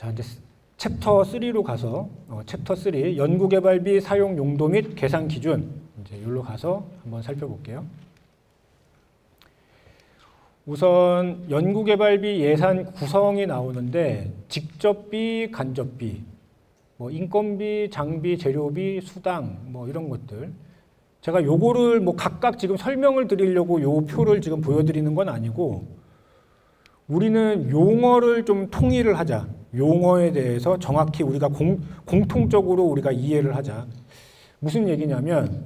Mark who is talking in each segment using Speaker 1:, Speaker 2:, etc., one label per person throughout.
Speaker 1: 자, 이제 챕터 3로 가서 챕터 3 연구개발비 사용 용도 및 계산 기준 이제 여기로 가서 한번 살펴볼게요. 우선 연구개발비 예산 구성이 나오는데 직접비, 간접비, 뭐 인건비, 장비, 재료비, 수당 뭐 이런 것들. 제가 요거를 뭐 각각 지금 설명을 드리려고 요 표를 지금 보여드리는 건 아니고 우리는 용어를 좀 통일을 하자. 용어에 대해서 정확히 우리가 공통적으로 우리가 이해를 하자. 무슨 얘기냐면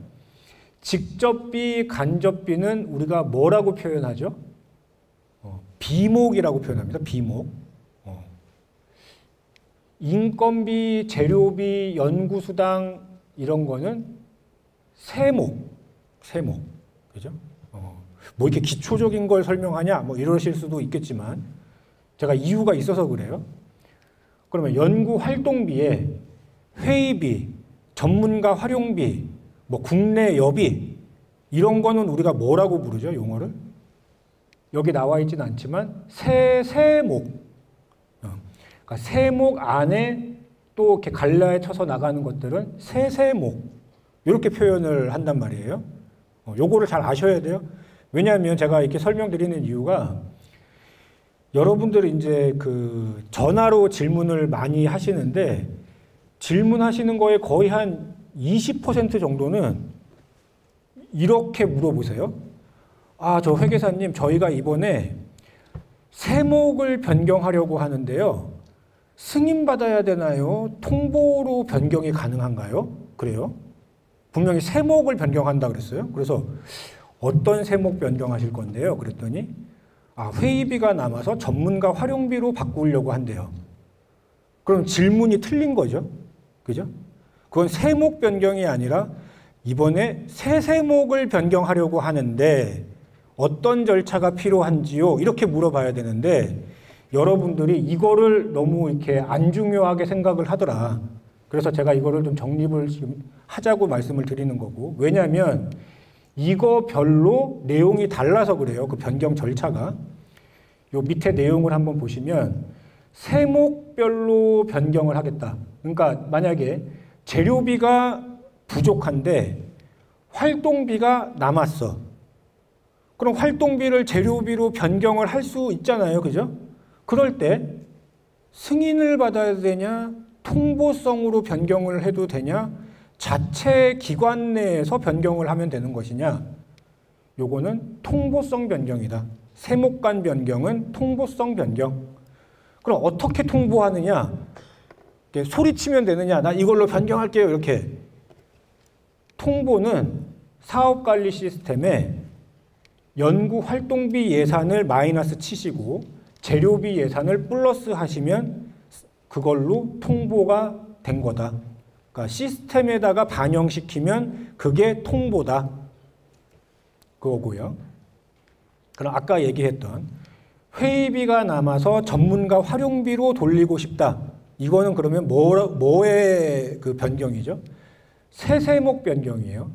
Speaker 1: 직접비, 간접비는 우리가 뭐라고 표현하죠? 비목이라고 표현합니다. 비목. 인건비, 재료비, 연구수당 이런 거는 세목. 그죠? 뭐 이렇게 기초적인 걸 설명하냐? 뭐 이러실 수도 있겠지만 제가 이유가 있어서 그래요. 그러면 연구 활동비에 회의비, 전문가 활용비, 뭐 국내 여비 이런 거는 우리가 뭐라고 부르죠? 용어를? 여기 나와 있지는 않지만 세목. 그러니까 세목 안에 또 이렇게 갈라에 쳐서 나가는 것들은 세목. 이렇게 표현을 한단 말이에요. 요거를 잘 아셔야 돼요. 왜냐하면 제가 이렇게 설명드리는 이유가 여러분들이 이제 그 전화로 질문을 많이 하시는데 질문하시는 거에 거의 한 20% 정도는 이렇게 물어보세요. 아, 저 회계사님, 저희가 이번에 세목을 변경하려고 하는데요. 승인받아야 되나요? 통보로 변경이 가능한가요? 그래요? 분명히 세목을 변경한다 그랬어요. 그래서 어떤 세목 변경하실 건데요? 그랬더니 아, 회의비가 남아서 전문가 활용비로 바꾸려고 한대요. 그럼 질문이 틀린 거죠. 그죠? 그건 세목 변경이 아니라 이번에 새 세목을 변경하려고 하는데 어떤 절차가 필요한지요? 이렇게 물어봐야 되는데 여러분들이 이거를 너무 이렇게 안 중요하게 생각을 하더라. 그래서 제가 이거를 좀 정립을 지금 하자고 말씀을 드리는 거고. 왜냐하면 이거 별로 내용이 달라서 그래요. 그 변경 절차가. 요 밑에 내용을 한번 보시면 세목별로 변경을 하겠다. 그러니까 만약에 재료비가 부족한데 활동비가 남았어. 그럼 활동비를 재료비로 변경을 할 수 있잖아요. 그죠? 그럴 때 승인을 받아야 되냐? 통보성으로 변경을 해도 되냐? 자체 기관 내에서 변경을 하면 되는 것이냐? 요거는 통보성 변경이다. 세목간 변경은 통보성 변경. 그럼 어떻게 통보하느냐? 소리치면 되느냐? 나 이걸로 변경할게요. 이렇게. 통보는 사업관리 시스템에 연구 활동비 예산을 마이너스 치시고 재료비 예산을 플러스 하시면 그걸로 통보가 된 거다. 그러니까 시스템에다가 반영시키면 그게 통보다. 그거고요. 그럼 아까 얘기했던 회의비가 남아서 전문가 활용비로 돌리고 싶다. 이거는 그러면 뭐의 그 변경이죠? 세세목 변경이에요.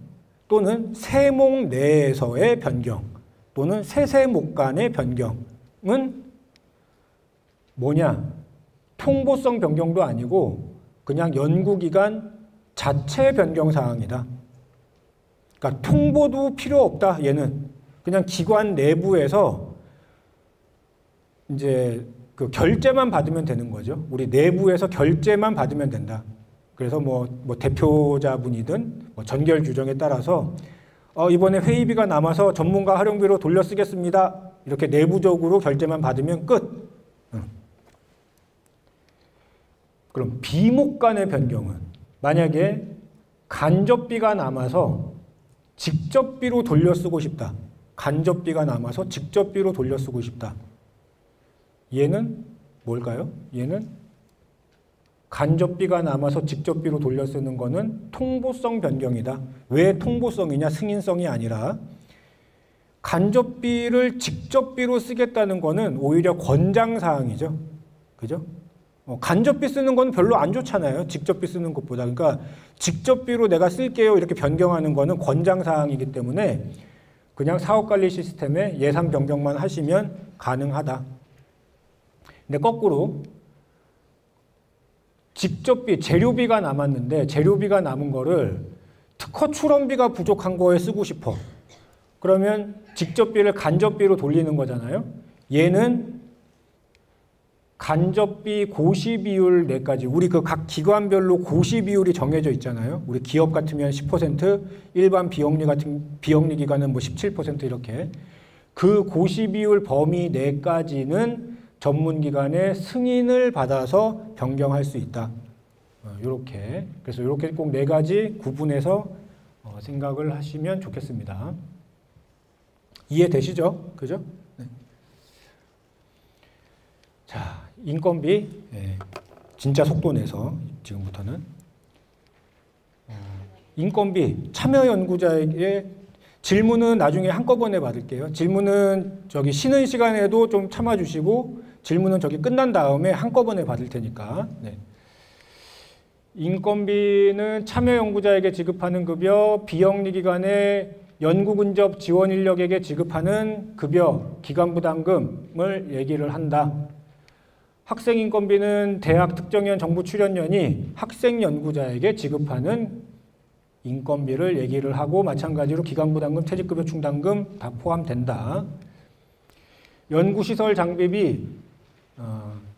Speaker 1: 또는 세목 내에서의 변경. 또는 세세목 간의 변경은 뭐냐? 통보성 변경도 아니고 그냥 연구기간 자체 변경 사항이다. 그러니까 통보도 필요 없다. 얘는 그냥 기관 내부에서 이제 그 결제만 받으면 되는 거죠. 우리 내부에서 결제만 받으면 된다. 그래서 뭐 대표자분이든 뭐 전결 규정에 따라서 이번에 회의비가 남아서 전문가 활용비로 돌려 쓰겠습니다. 이렇게 내부적으로 결제만 받으면 끝. 그럼 비목 간의 변경은 만약에 간접비가 남아서 직접비로 돌려 쓰고 싶다. 간접비가 남아서 직접비로 돌려 쓰고 싶다. 얘는 뭘까요? 얘는 간접비가 남아서 직접비로 돌려 쓰는 거는 통보성 변경이다. 왜 통보성이냐? 승인성이 아니라 간접비를 직접비로 쓰겠다는 거는 오히려 권장사항이죠. 그죠? 간접비 쓰는 건 별로 안 좋잖아요. 직접비 쓰는 것보다. 그러니까 직접비로 내가 쓸게요. 이렇게 변경하는 거는 권장사항이기 때문에 그냥 사업관리 시스템에 예산 변경만 하시면 가능하다. 근데 거꾸로 직접비, 재료비가 남았는데 재료비가 남은 거를 특허 출원비가 부족한 거에 쓰고 싶어. 그러면 직접비를 간접비로 돌리는 거잖아요. 얘는 간접비 고시비율 4가지. 우리 그 각 기관별로 고시비율이 정해져 있잖아요. 우리 기업 같으면 10%, 일반 비영리 기관은 뭐 17% 이렇게. 그 고시비율 범위 4가지는 전문기관의 승인을 받아서 변경할 수 있다. 이렇게. 그래서 이렇게 꼭 4가지 구분해서 생각을 하시면 좋겠습니다. 이해되시죠? 그죠? 네. 자, 인건비. 네. 진짜 속도 내서 지금부터는. 인건비, 참여연구자에게 질문은 나중에 한꺼번에 받을게요. 질문은 저기 쉬는 시간에도 좀 참아주시고 질문은 저기 끝난 다음에 한꺼번에 받을 테니까. 네. 인건비는 참여연구자에게 지급하는 급여, 비영리기관의 연구근접 지원 인력에게 지급하는 급여, 기간부담금을 얘기를 한다. 학생인건비는 대학 특정연 정부 출연연이 학생연구자에게 지급하는 인건비를 얘기를 하고 마찬가지로 기간부담금, 퇴직급여 충당금 다 포함된다. 연구시설 장비비,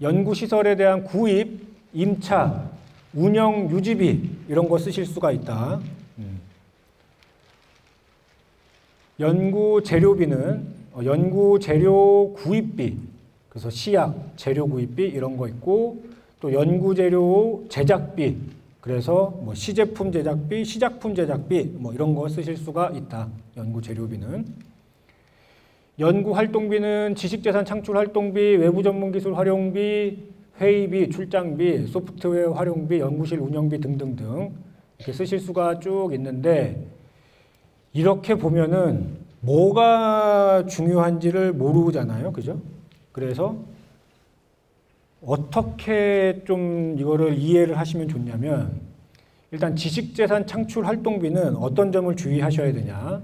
Speaker 1: 연구시설에 대한 구입, 임차, 운영, 유지비 이런 거 쓰실 수가 있다. 연구재료비는 연구재료 구입비, 그래서 시약, 재료 구입비 이런 거 있고 또 연구재료 제작비, 그래서 뭐 시제품 제작비, 시작품 제작비 뭐 이런 거 쓰실 수가 있다. 연구재료비는. 연구활동비는 지식재산 창출 활동비, 외부 전문기술 활용비, 회의비, 출장비, 소프트웨어 활용비, 연구실 운영비 등등등 이렇게 쓰실 수가 쭉 있는데 이렇게 보면은 뭐가 중요한지를 모르잖아요. 그죠? 그래서 어떻게 좀 이거를 이해를 하시면 좋냐면 일단 지식재산 창출 활동비는 어떤 점을 주의하셔야 되냐.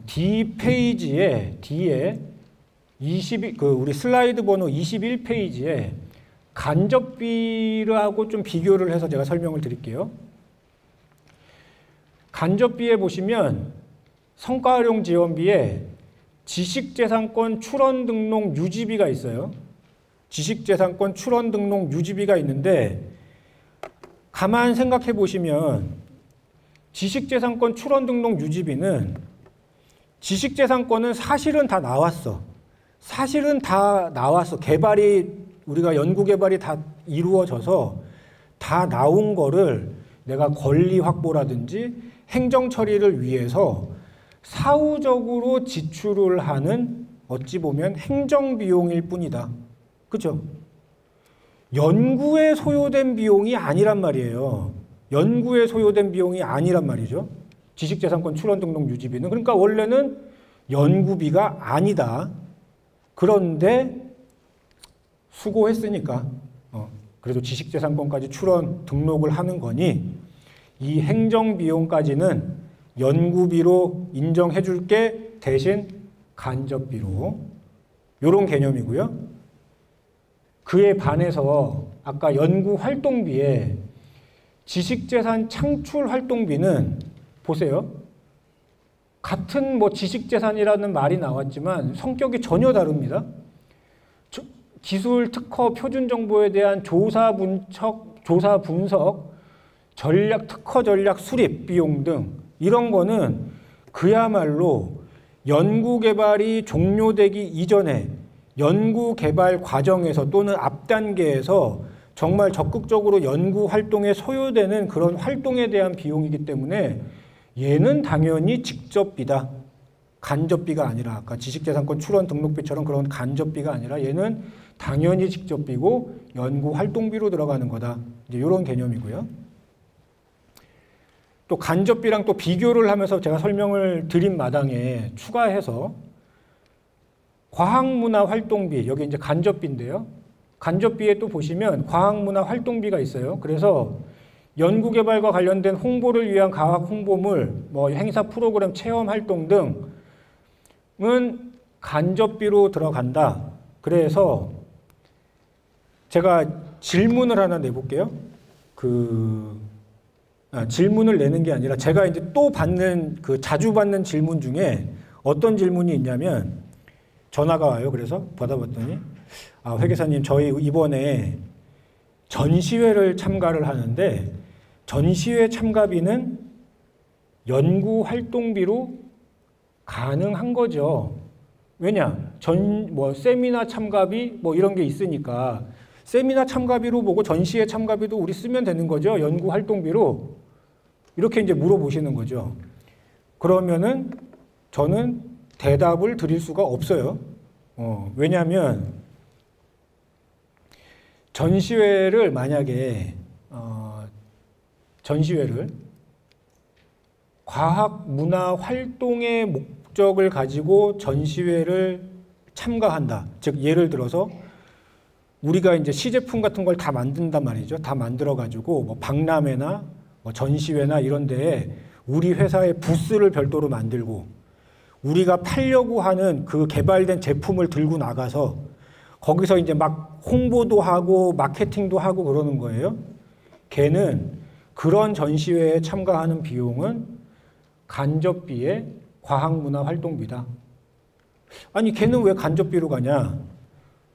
Speaker 1: D 페이지에 D에 우리 슬라이드 번호 21페이지에 간접비하고 좀 비교를 해서 제가 설명을 드릴게요. 간접비에 보시면 성과활용 지원비에 지식재산권 출원 등록 유지비가 있어요. 지식재산권 출원 등록 유지비가 있는데 가만 생각해 보시면 지식재산권 출원 등록 유지비는 지식재산권은 사실은 다 나왔어. 사실은 다 나왔어. 우리가 연구개발이 다 이루어져서 다 나온 거를 내가 권리 확보라든지 행정 처리를 위해서 사후적으로 지출을 하는 어찌 보면 행정비용일 뿐이다. 그죠? 연구에 소요된 비용이 아니란 말이에요. 연구에 소요된 비용이 아니란 말이죠. 지식재산권 출원 등록 유지비는. 그러니까 원래는 연구비가 아니다. 그런데 수고했으니까 그래도 지식재산권까지 출원 등록을 하는 거니 이 행정비용까지는 연구비로 인정해 줄게 대신 간접비로 이런 개념이고요. 그에 반해서 아까 연구활동비에 지식재산 창출 활동비는 보세요. 같은 뭐 지식재산이라는 말이 나왔지만 성격이 전혀 다릅니다. 기술 특허 표준 정보에 대한 조사 분석, 전략, 특허 전략 수립 비용 등 이런 거는 그야말로 연구개발이 종료되기 이전에 연구개발 과정에서 또는 앞 단계에서 정말 적극적으로 연구활동에 소요되는 그런 활동에 대한 비용이기 때문에 얘는 당연히 직접비다. 간접비가 아니라 아까 지식재산권 출원 등록비처럼 그런 간접비가 아니라 얘는 당연히 직접비고 연구활동비로 들어가는 거다. 이제 이런 개념이고요. 또 간접비랑 또 비교를 하면서 제가 설명을 드린 마당에 추가해서 과학문화활동비, 여기 이제 간접비인데요. 간접비에 또 보시면 과학문화활동비가 있어요. 그래서 연구개발과 관련된 홍보를 위한 과학 홍보물, 뭐 행사 프로그램 체험활동 등은 간접비로 들어간다. 그래서 제가 질문을 하나 내볼게요. 질문을 내는 게 아니라 제가 이제 또 받는 자주 받는 질문 중에 어떤 질문이 있냐면 전화가 와요. 그래서 받아봤더니 회계사님 저희 이번에 전시회를 참가를 하는데 전시회 참가비는 연구 활동비로 가능한 거죠. 왜냐? 세미나 참가비 이런 게 있으니까 세미나 참가비로 보고 전시회 참가비도 우리 쓰면 되는 거죠. 연구 활동비로. 이렇게 이제 물어보시는 거죠. 그러면은 저는 대답을 드릴 수가 없어요. 왜냐하면 전시회를 만약에 전시회를 과학 문화 활동의 목적을 가지고 전시회를 참가한다. 즉 예를 들어서 우리가 이제 시제품 같은 걸 다 만든단 말이죠. 다 만들어 가지고 박람회나 전시회나 이런 데에 우리 회사의 부스를 별도로 만들고 우리가 팔려고 하는 그 개발된 제품을 들고 나가서 거기서 이제 막 홍보도 하고 마케팅도 하고 그러는 거예요. 걔는 그런 전시회에 참가하는 비용은 간접비의 과학문화활동비다. 아니 걔는 왜 간접비로 가냐?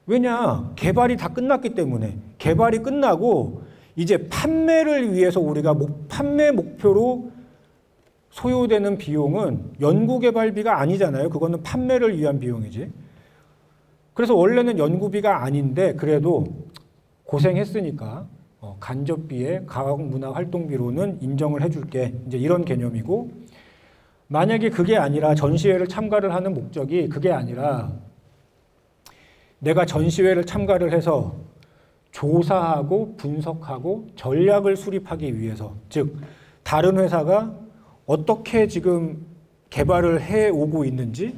Speaker 1: 왜냐? 개발이 다 끝났기 때문에. 개발이 끝나고 이제 판매를 위해서 우리가 판매 목표로 소요되는 비용은 연구개발비가 아니잖아요. 그거는 판매를 위한 비용이지. 그래서 원래는 연구비가 아닌데 그래도 고생했으니까 간접비의 과학문화활동비로는 인정을 해줄게. 이제 이런 개념이고, 만약에 그게 아니라 전시회를 참가를 하는 목적이 그게 아니라 내가 전시회를 참가를 해서 조사하고 분석하고 전략을 수립하기 위해서, 즉 다른 회사가 어떻게 지금 개발을 해오고 있는지,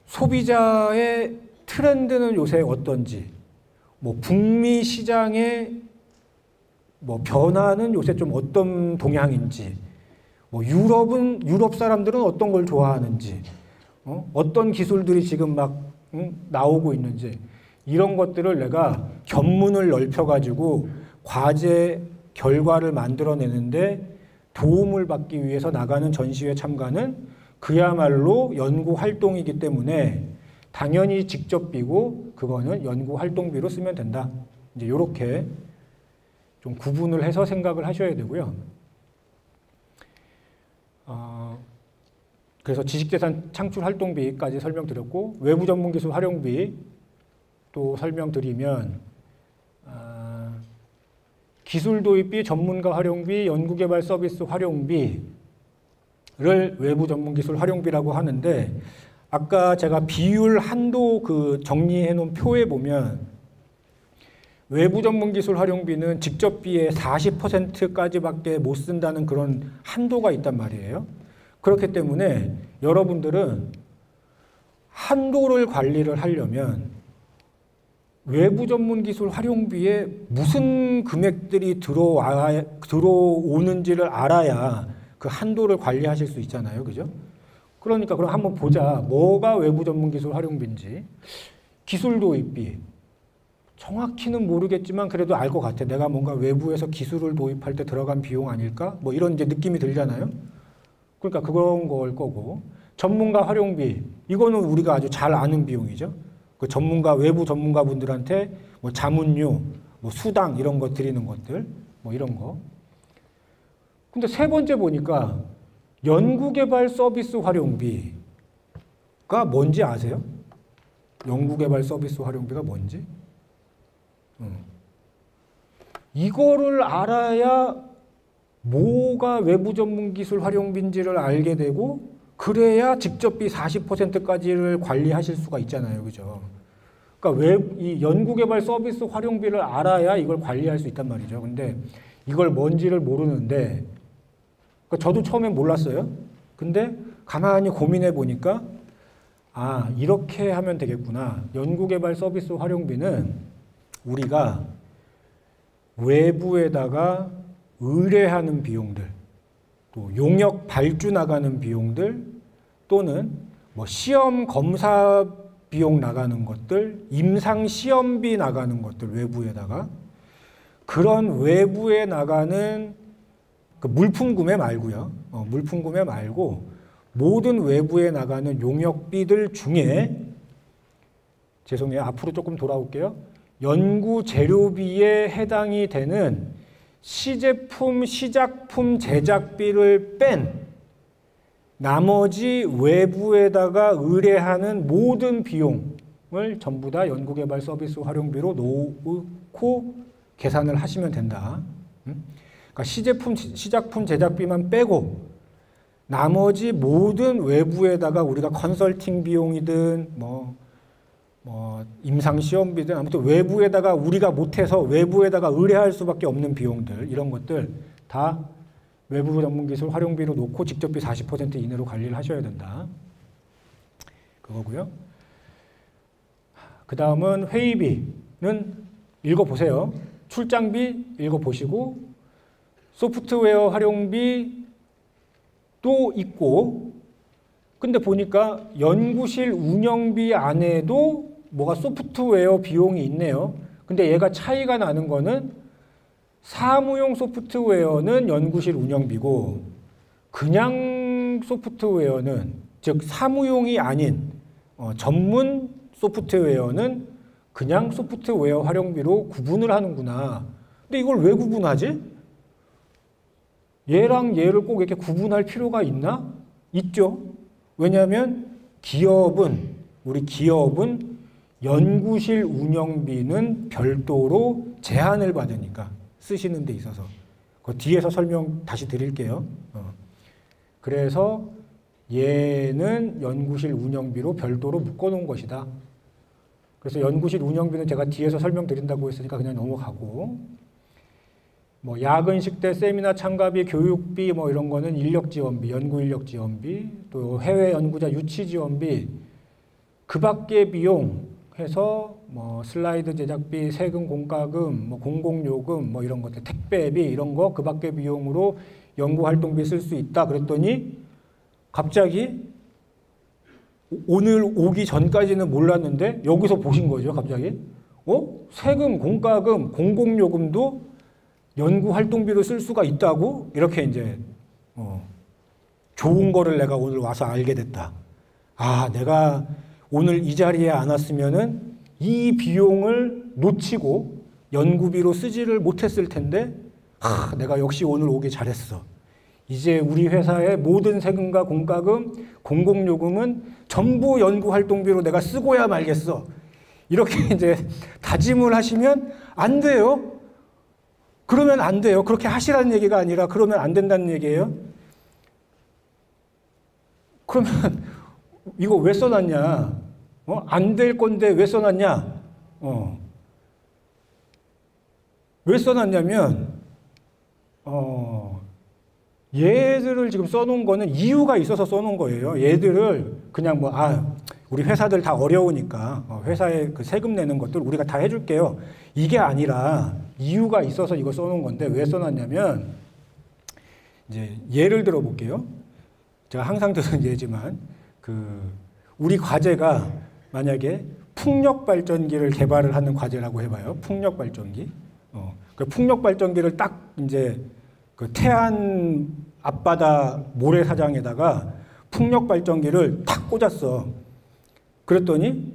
Speaker 1: 소비자의 트렌드는 요새 어떤지, 북미 시장의 변화는 요새 좀 어떤 동향인지, 유럽 사람들은 어떤 걸 좋아하는지, 어떤 기술들이 지금 막 나오고 있는지, 이런 것들을 내가 견문을 넓혀가지고 과제 결과를 만들어내는데 도움을 받기 위해서 나가는 전시회 참가는 그야말로 연구 활동이기 때문에 당연히 직접비고 그거는 연구 활동비로 쓰면 된다. 이제 이렇게 좀 구분을 해서 생각을 하셔야 되고요. 그래서 지식재산 창출 활동비까지 설명드렸고, 외부 전문 기술 활용비 또 설명드리면, 기술 도입비, 전문가 활용비, 연구개발 서비스 활용비를 외부 전문 기술 활용비라고 하는데, 아까 제가 비율 한도 정리해 놓은 표에 보면 외부 전문 기술 활용비는 직접비의 40%까지밖에 못 쓴다는 그런 한도가 있단 말이에요. 그렇기 때문에 여러분들은 한도를 관리를 하려면 외부 전문 기술 활용비에 무슨 금액들이 들어오는지를 알아야 그 한도를 관리하실 수 있잖아요. 그죠? 그러니까 그럼 한번 보자. 뭐가 외부 전문 기술 활용비인지. 기술 도입비. 정확히는 모르겠지만 그래도 알 것 같아. 내가 뭔가 외부에서 기술을 도입할 때 들어간 비용 아닐까? 이런 이제 느낌이 들잖아요. 그러니까 그런 걸 거고. 전문가 활용비. 이거는 우리가 아주 잘 아는 비용이죠. 그 외부 전문가분들한테 자문료, 수당 이런 거 드리는 것들, 이런 거. 근데 세 번째 보니까 연구개발 서비스 활용비가 뭔지 아세요? 연구개발 서비스 활용비가 뭔지? 이거를 알아야 뭐가 외부 전문 기술 활용비인지를 알게 되고, 그래야 직접비 40%까지를 관리하실 수가 있잖아요. 그죠? 그러니까 이 연구개발 서비스 활용비를 알아야 이걸 관리할 수 있단 말이죠. 근데 이걸 뭔지를 모르는데, 그러니까 저도 처음엔 몰랐어요. 근데 가만히 고민해 보니까 이렇게 하면 되겠구나. 연구개발 서비스 활용비는 우리가 외부에다가 의뢰하는 비용들, 또 용역 발주 나가는 비용들, 또는 시험 검사 비용 나가는 것들, 임상 시험비 나가는 것들 외부에다가, 그런 외부에 나가는 그 물품 구매 말고요. 물품 구매 말고 모든 외부에 나가는 용역비들 중에 죄송해요. 앞으로 조금 돌아올게요. 연구 재료비에 해당이 되는 시제품, 시작품 제작비를 뺀 나머지 외부에다가 의뢰하는 모든 비용을 전부 다 연구개발 서비스 활용비로 놓고 계산을 하시면 된다. 그러니까 시제품, 시작품 제작비만 빼고 나머지 모든 외부에다가 우리가 컨설팅 비용이든 뭐 임상 시험비든 아무튼 외부에다가 우리가 못해서 외부에다가 의뢰할 수밖에 없는 비용들 이런 것들 다 외부 전문기술 활용비로 놓고 직접비 40% 이내로 관리를 하셔야 된다. 그거고요. 그 다음은 회의비는 읽어보세요. 출장비 읽어보시고 소프트웨어 활용비 또 있고 근데 보니까 연구실 운영비 안에도 뭐가 소프트웨어 비용이 있네요. 근데 얘가 차이가 나는 거는 사무용 소프트웨어는 연구실 운영비고 그냥 소프트웨어는 즉 사무용이 아닌 전문 소프트웨어는 그냥 소프트웨어 활용비로 구분을 하는구나. 근데 이걸 왜 구분하지? 얘랑 얘를 꼭 이렇게 구분할 필요가 있나? 있죠. 왜냐하면 우리 기업은 연구실 운영비는 별도로 제한을 받으니까 쓰시는 데 있어서 그 뒤에서 설명 다시 드릴게요. 그래서 얘는 연구실 운영비로 별도로 묶어놓은 것이다. 그래서 연구실 운영비는 제가 뒤에서 설명드린다고 했으니까 그냥 넘어가고 뭐 야근식 때 세미나 참가비, 교육비 뭐 이런 거는 인력 지원비, 연구 인력 지원비, 또 해외 연구자 유치 지원비, 그 밖의 비용 해서 뭐 슬라이드 제작비, 세금 공과금, 뭐 공공요금 뭐 이런 것들, 택배비 이런 거 그 밖의 비용으로 연구 활동비 쓸 수 있다. 그랬더니 갑자기 오늘 오기 전까지는 몰랐는데 여기서 보신 거죠, 갑자기. 세금, 공과금, 공공요금도 연구 활동비로 쓸 수가 있다고? 이렇게 이제 좋은 거를 내가 오늘 와서 알게 됐다. 아, 내가 오늘 이 자리에 안 왔으면은 이 비용을 놓치고 연구비로 쓰지를 못했을 텐데, 내가 역시 오늘 오기 잘했어. 이제 우리 회사의 모든 세금과 공과금, 공공요금은 전부 연구활동비로 내가 쓰고야 말겠어. 이렇게 이제 다짐을 하시면 안 돼요. 그러면 안 돼요. 그렇게 하시라는 얘기가 아니라 그러면 안 된다는 얘기예요. 그러면 이거 왜 써놨냐? 안 될 건데 왜 써놨냐? 왜 써놨냐면 얘들을 지금 써놓은 거는 이유가 있어서 써놓은 거예요. 얘들을 그냥 우리 회사들 다 어려우니까 회사에 그 세금 내는 것들 우리가 다 해줄게요. 이게 아니라 이유가 있어서 이거 써놓은 건데 왜 써놨냐면 이제 예를 들어 볼게요. 제가 항상 드는 예지만 우리 과제가 만약에 풍력 발전기를 개발을 하는 과제라고 해봐요. 풍력 발전기. 그 풍력 발전기를 딱 이제 그 태안 앞바다 모래사장에다가 풍력 발전기를 탁 꽂았어. 그랬더니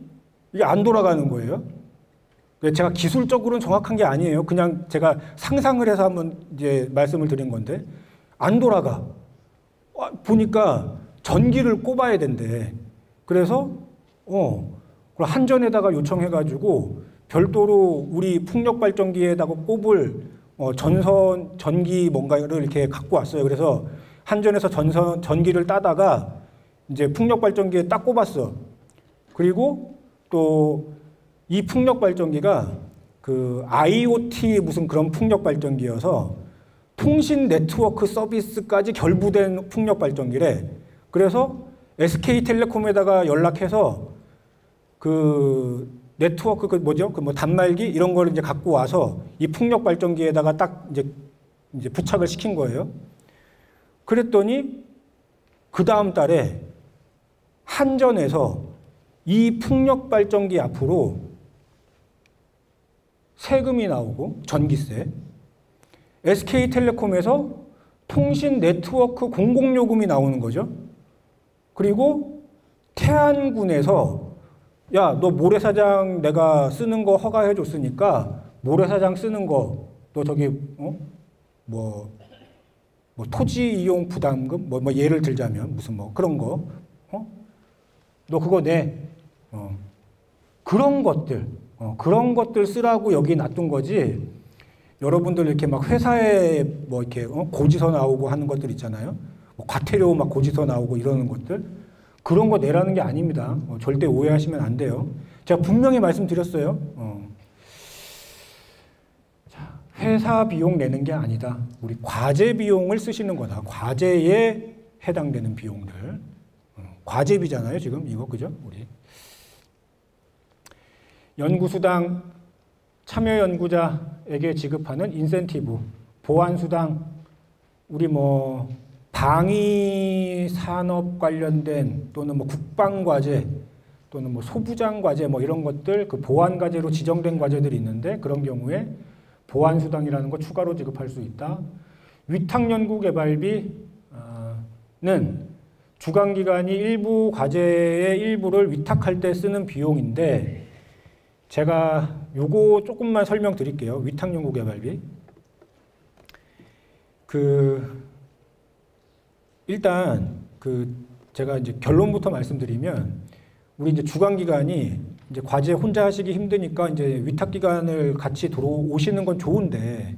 Speaker 1: 이게 안 돌아가는 거예요. 제가 기술적으로는 정확한 게 아니에요. 그냥 제가 상상을 해서 한번 이제 말씀을 드린 건데 안 돌아가. 보니까 전기를 꼽아야 된대. 그래서 한전에다가 요청해가지고 별도로 우리 풍력 발전기에다가 꼽을 전기 뭔가를 이렇게 갖고 왔어요. 그래서 한전에서 전기를 따다가 이제 풍력 발전기에 딱 꼽았어. 그리고 또 이 풍력 발전기가 그 IoT 무슨 그런 풍력 발전기여서 통신 네트워크 서비스까지 결부된 풍력 발전기래. 그래서 SK텔레콤에다가 연락해서 그 네트워크 단말기 이런 걸 이제 갖고 와서 이 풍력 발전기에다가 딱 이제 부착을 시킨 거예요. 그랬더니 그 다음 달에 한전에서 이 풍력 발전기 앞으로 세금이 나오고 전기세 SK텔레콤에서 통신 네트워크 공공요금이 나오는 거죠. 그리고 태안군에서 야, 너 모래사장 내가 쓰는 거 허가해 줬으니까 모래사장 쓰는 거 너 저기 뭐 토지 이용 부담금 뭐 예를 들자면 무슨 뭐 그런 거 너 그거 내 그런 것들 쓰라고 여기 놔둔 거지. 여러분들 이렇게 막 회사에 뭐 이렇게 고지서 나오고 하는 것들 있잖아요. 뭐 과태료 막 고지서 나오고 이러는 것들 그런 거 내라는 게 아닙니다. 절대 오해하시면 안 돼요. 제가 분명히 말씀드렸어요. 회사 비용 내는 게 아니다. 우리 과제 비용을 쓰시는 거다. 과제에 해당되는 비용들. 과제비잖아요, 지금 이거 그죠? 우리 연구수당 참여 연구자에게 지급하는 인센티브, 보안수당, 우리 뭐 방위 산업 관련된 또는 뭐 국방과제 또는 뭐 소부장과제 뭐 이런 것들 그 보안과제로 지정된 과제들이 있는데 그런 경우에 보안수당이라는 거 추가로 지급할 수 있다. 위탁연구개발비는 주관기관이 일부 과제의 일부를 위탁할 때 쓰는 비용인데 제가 요거 조금만 설명드릴게요. 위탁연구개발비. 일단 제가 이제 결론부터 말씀드리면 우리 이제 주관기관이 이제 과제 혼자 하시기 힘드니까 이제 위탁기관을 같이 들어오시는 건 좋은데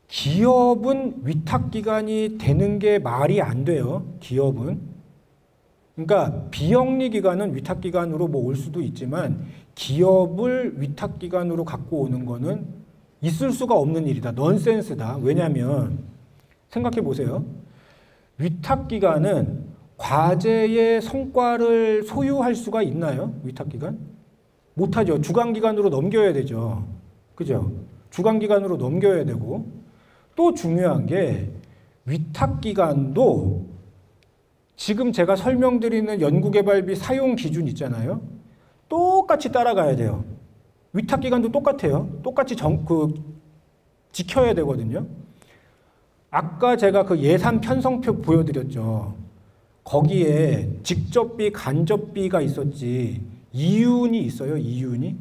Speaker 1: 기업은 위탁기관이 되는 게 말이 안 돼요. 기업은. 그러니까 비영리기관은 위탁기관으로 뭐 올 수도 있지만 기업을 위탁기관으로 갖고 오는 거는 있을 수가 없는 일이다. 넌센스다. 왜냐하면 생각해 보세요. 위탁기관은 과제의 성과를 소유할 수가 있나요? 위탁기관? 못하죠. 주관기관으로 넘겨야 되죠. 그죠? 주관기관으로 넘겨야 되고 또 중요한 게 위탁기관도 지금 제가 설명드리는 연구개발비 사용 기준 있잖아요. 똑같이 따라가야 돼요. 위탁기관도 똑같아요. 똑같이 지켜야 되거든요. 아까 제가 그 예산 편성표 보여드렸죠. 거기에 직접비, 간접비가 있었지 이윤이 있어요? 이윤이?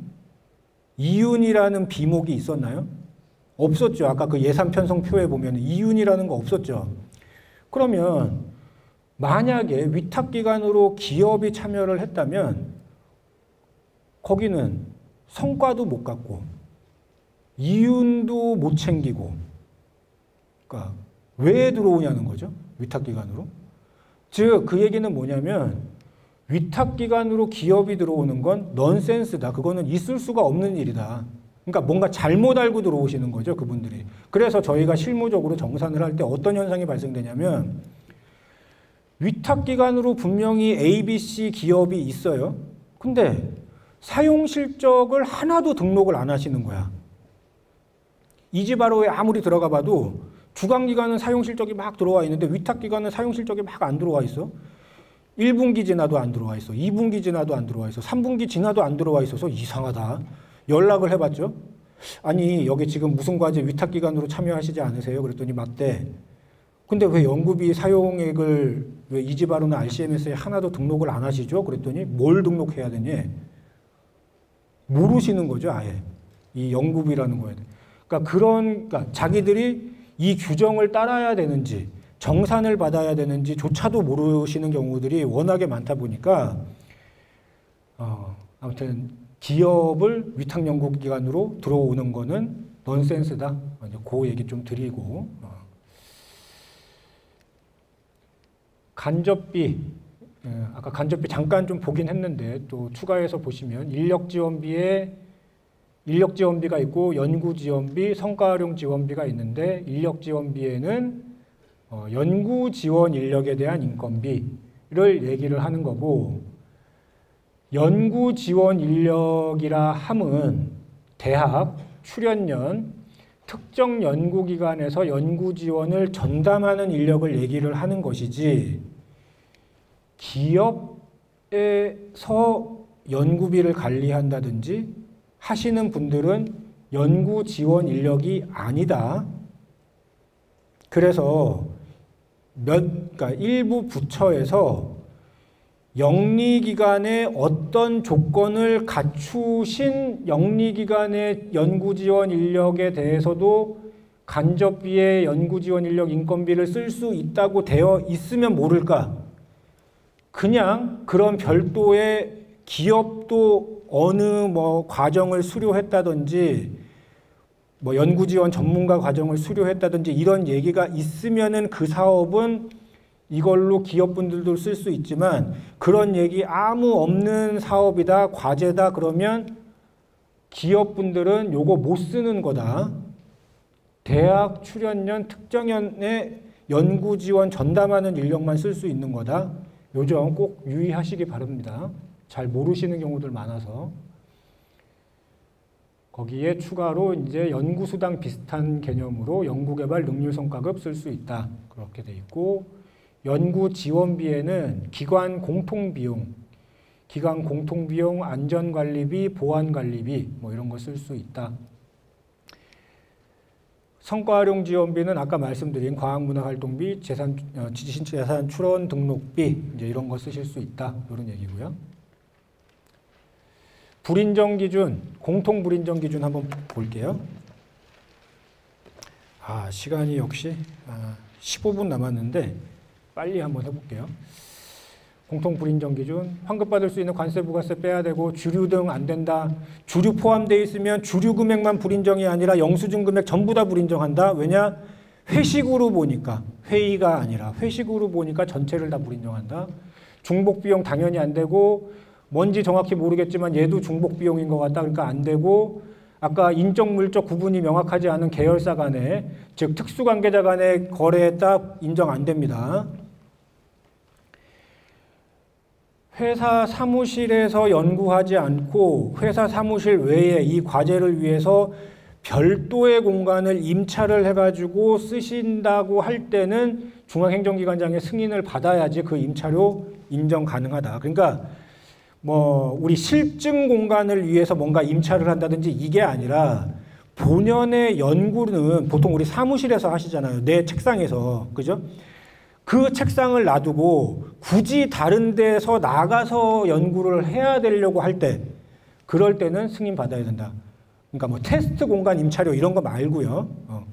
Speaker 1: 이윤이라는 비목이 있었나요? 없었죠. 아까 그 예산 편성표에 보면 이윤이라는 거 없었죠. 그러면 만약에 위탁기관으로 기업이 참여를 했다면 거기는 성과도 못 갖고 이윤도 못 챙기고 그러니까 왜 들어오냐는 거죠. 위탁기관으로. 즉 그 얘기는 뭐냐면 위탁기관으로 기업이 들어오는 건 넌센스다. 그거는 있을 수가 없는 일이다. 그러니까 뭔가 잘못 알고 들어오시는 거죠. 그분들이. 그래서 저희가 실무적으로 정산을 할 때 어떤 현상이 발생되냐면 위탁기관으로 분명히 ABC 기업이 있어요. 근데 사용 실적을 하나도 등록을 안 하시는 거야. 이지바로에 아무리 들어가 봐도 주관기관은 사용 실적이 막 들어와 있는데 위탁기관은 사용 실적이 막 안 들어와 있어. 1분기 지나도 안 들어와 있어. 2분기 지나도 안 들어와 있어. 3분기 지나도 안 들어와 있어서 이상하다. 연락을 해봤죠. 아니 여기 지금 무슨 과제 위탁기관으로 참여하시지 않으세요? 그랬더니 맞대. 근데 왜 연구비 사용액을 왜 이지바로나 RCMS에 하나도 등록을 안 하시죠? 그랬더니 뭘 등록해야 되니? 모르시는 거죠, 아예. 이 연구비라는 거에. 그러니까 자기들이 이 규정을 따라야 되는지 정산을 받아야 되는지 조차도 모르시는 경우들이 워낙에 많다 보니까 아무튼 기업을 위탁연구기관으로 들어오는 거는 넌센스다. 그 얘기 좀 드리고 간접비 아까 간접비 잠깐 좀 보긴 했는데 또 추가해서 보시면 인력지원비가 있고 연구지원비, 성과활용지원비가 있는데 인력지원비에는 연구지원 인력에 대한 인건비를 얘기를 하는 거고 연구지원 인력이라 함은 대학, 출연연, 특정 연구기관에서 연구지원을 전담하는 인력을 얘기를 하는 것이지 기업에서 연구비를 관리한다든지 하시는 분들은 연구 지원 인력이 아니다. 그래서 그러니까 일부 부처에서 영리기관의 어떤 조건을 갖추신 영리기관의 연구지원 인력에 대해서도 간접비의 연구지원 인력 인건비를 쓸 수 있다고 되어 있으면 모를까? 그냥 그런 별도의 기업도 어느 뭐 과정을 수료했다든지 뭐 연구지원 전문가 과정을 수료했다든지 이런 얘기가 있으면은 그 사업은 이걸로 기업분들도 쓸 수 있지만 그런 얘기 아무 없는 사업이다, 과제다 그러면 기업분들은 요거 못 쓰는 거다. 대학 출연년 특정연의 연구지원 전담하는 인력만 쓸 수 있는 거다. 요 점 꼭 유의하시기 바랍니다. 잘 모르시는 경우들 많아서. 거기에 추가로 이제 연구수당 비슷한 개념으로 연구개발 능률성과급 쓸 수 있다. 그렇게 돼 있고 연구지원비에는 기관 공통비용, 안전관리비, 보안관리비 뭐 이런 거 쓸 수 있다. 성과활용지원비는 아까 말씀드린 과학문화활동비, 지식재산 출원 등록비 이제 이런 거 쓰실 수 있다. 이런 얘기고요. 불인정기준, 공통불인정기준 한번 볼게요. 시간이 역시 15분 남았는데 빨리 한번 해볼게요. 공통불인정기준, 환급받을 수 있는 관세, 부가세 빼야 되고 주류 등 안 된다. 주류 포함되어 있으면 주류 금액만 불인정이 아니라 영수증 금액 전부 다 불인정한다. 왜냐? 회식으로 보니까, 회의가 아니라 회식으로 보니까 전체를 다 불인정한다. 중복비용 당연히 안 되고 뭔지 정확히 모르겠지만 얘도 중복비용인 것 같다. 그러니까 안 되고 아까 인적, 물적 구분이 명확하지 않은 계열사 간에 즉 특수관계자 간의 거래에 딱 인정 안 됩니다. 회사 사무실에서 연구하지 않고 회사 사무실 외에 이 과제를 위해서 별도의 공간을 임차를 해가지고 쓰신다고 할 때는 중앙행정기관장의 승인을 받아야지 그 임차료 인정 가능하다. 그러니까 뭐 우리 실증 공간을 위해서 뭔가 임차를 한다든지 이게 아니라 본연의 연구는 보통 우리 사무실에서 하시잖아요. 내 책상에서. 그죠? 그 책상을 놔두고 굳이 다른 데서 나가서 연구를 해야 되려고 할 때 그럴 때는 승인 받아야 된다. 그러니까 뭐 테스트 공간 임차료 이런 거 말고요.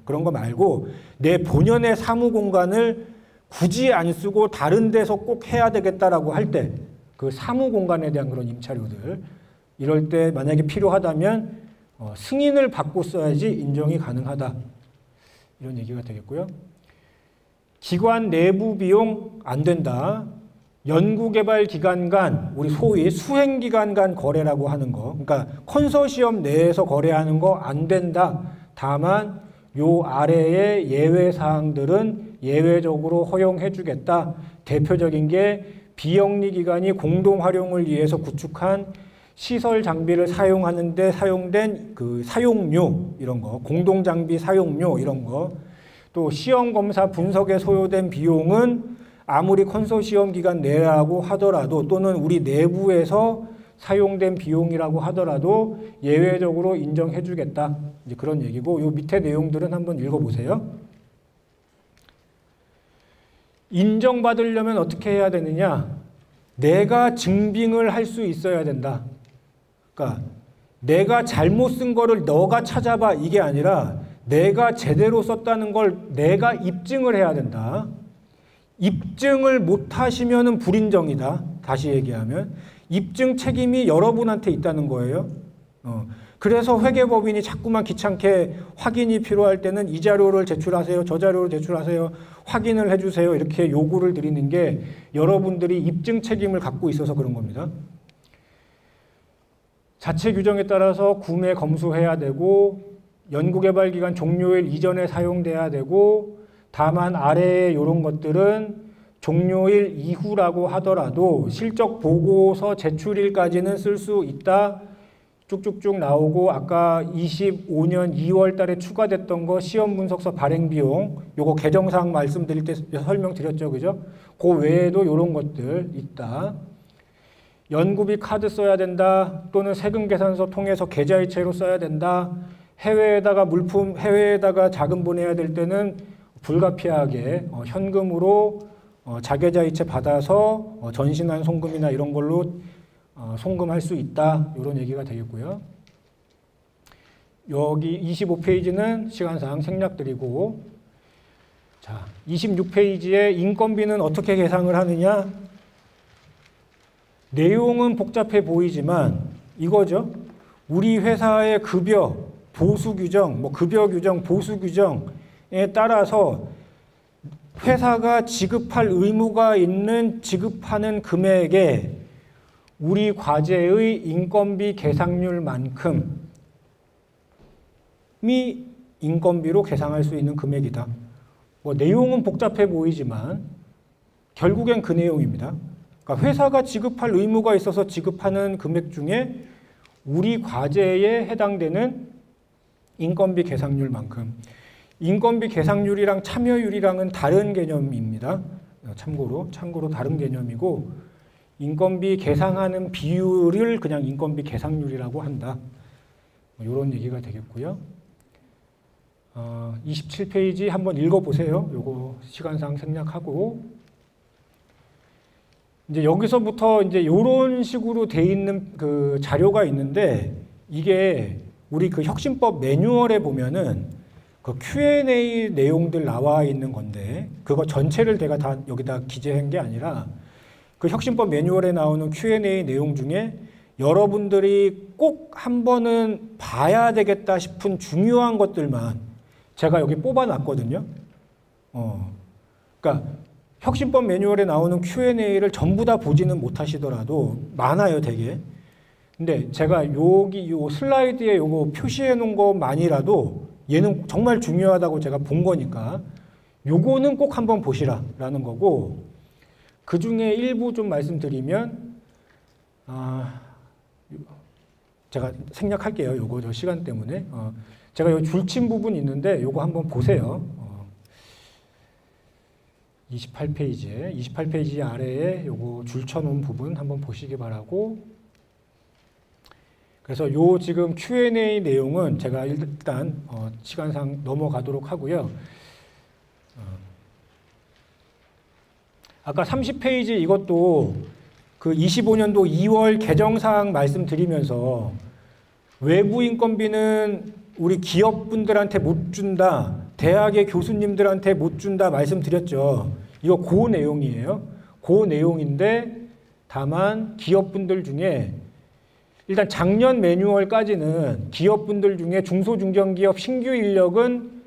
Speaker 1: 그런 거 말고 내 본연의 사무 공간을 굳이 안 쓰고 다른 데서 꼭 해야 되겠다라고 할 때 그 사무 공간에 대한 그런 임차료들 이럴 때 만약에 필요하다면 승인을 받고 써야지 인정이 가능하다. 이런 얘기가 되겠고요. 기관 내부 비용 안 된다. 연구개발기관 간, 우리 소위 수행기관 간 거래라고 하는 거. 그러니까 컨소시엄 내에서 거래하는 거 안 된다. 다만 요 아래의 예외사항들은 예외적으로 허용해 주겠다. 대표적인 게 비영리기관이 공동활용을 위해서 구축한 시설 장비를 사용하는데 사용된 그 사용료 이런 거, 공동장비 사용료 이런 거, 또 시험검사 분석에 소요된 비용은 아무리 컨소시엄 기관 내라고 하더라도 또는 우리 내부에서 사용된 비용이라고 하더라도 예외적으로 인정해 주겠다. 이제 그런 얘기고 요 밑에 내용들은 한번 읽어보세요. 인정받으려면 어떻게 해야 되느냐? 내가 증빙을 할 수 있어야 된다. 그러니까 내가 잘못 쓴 거를 너가 찾아봐 이게 아니라 내가 제대로 썼다는 걸 내가 입증을 해야 된다. 입증을 못 하시면은 불인정이다. 다시 얘기하면 입증 책임이 여러분한테 있다는 거예요. 그래서 회계법인이 자꾸만 귀찮게 확인이 필요할 때는 이 자료를 제출하세요. 저 자료를 제출하세요. 확인을 해주세요. 이렇게 요구를 드리는 게 여러분들이 입증 책임을 갖고 있어서 그런 겁니다. 자체 규정에 따라서 구매 검수해야 되고 연구개발기간 종료일 이전에 사용돼야 되고 다만 아래에 이런 것들은 종료일 이후라고 하더라도 실적 보고서 제출일까지는 쓸 수 있다. 쭉쭉쭉 나오고 아까 25년 2월 달에 추가됐던 거 시험 분석서 발행 비용 요거 개정사항 말씀드릴 때 설명드렸죠. 그죠? 그 외에도 이런 것들 있다. 연구비 카드 써야 된다. 또는 세금 계산서 통해서 계좌이체로 써야 된다. 해외에다가 물품, 해외에다가 자금 보내야 될 때는 불가피하게 현금으로 자계자이체 받아서 전신한 송금이나 이런 걸로 송금할 수 있다. 이런 얘기가 되겠고요. 여기 25페이지는 시간상 생략드리고, 자, 26페이지에 인건비는 어떻게 계상을 하느냐? 내용은 복잡해 보이지만 이거죠. 우리 회사의 급여, 보수 규정, 급여 규정, 보수 규정에 따라서 회사가 지급할 의무가 있는 지급하는 금액에 우리 과제의 인건비 계상률만큼이 인건비로 계상할 수 있는 금액이다. 내용은 복잡해 보이지만 결국엔 그 내용입니다. 그러니까 회사가 지급할 의무가 있어서 지급하는 금액 중에 우리 과제에 해당되는 인건비 계상률만큼. 인건비 계상률이랑 참여율이랑은 다른 개념입니다. 참고로 다른 개념이고, 인건비 계상하는 비율을 그냥 인건비 계상률이라고 한다. 이런 얘기가 되겠고요. 27페이지 한번 읽어보세요. 요거 시간상 생략하고. 이제 여기서부터 이제 이런 식으로 돼 있는 그 자료가 있는데, 이게 우리 그 혁신법 매뉴얼에 보면은 그 Q&A 내용들 나와 있는 건데, 그거 전체를 제가 다 여기다 기재한 게 아니라 그 혁신법 매뉴얼에 나오는 Q&A 내용 중에 여러분들이 꼭 한 번은 봐야 되겠다 싶은 중요한 것들만 제가 여기 뽑아놨거든요. 그러니까 혁신법 매뉴얼에 나오는 Q&A를 전부 다 보지는 못하시더라도 많아요, 되게. 근데 제가 여기 요 슬라이드에 요거 표시해 놓은 것만이라도 얘는 정말 중요하다고 제가 본 거니까 요거는 꼭 한번 보시라라는 거고, 그 중에 일부 좀 말씀드리면, 제가 생략할게요. 요거 저 시간 때문에. 제가 요 줄친 부분 있는데 요거 한번 보세요. 28페이지 아래에 요거 줄쳐놓은 부분 한번 보시기 바라고, 그래서 요 지금 Q&A 내용은 제가 일단 시간상 넘어가도록 하고요. 아까 30페이지 이것도 그 25년도 2월 개정사항 말씀드리면서 외부 인건비는 우리 기업분들한테 못 준다, 대학의 교수님들한테 못 준다 말씀드렸죠. 이거 그 내용이에요. 그 내용인데, 다만 기업분들 중에 일단 작년 매뉴얼까지는 기업분들 중에 중소중견기업 신규 인력은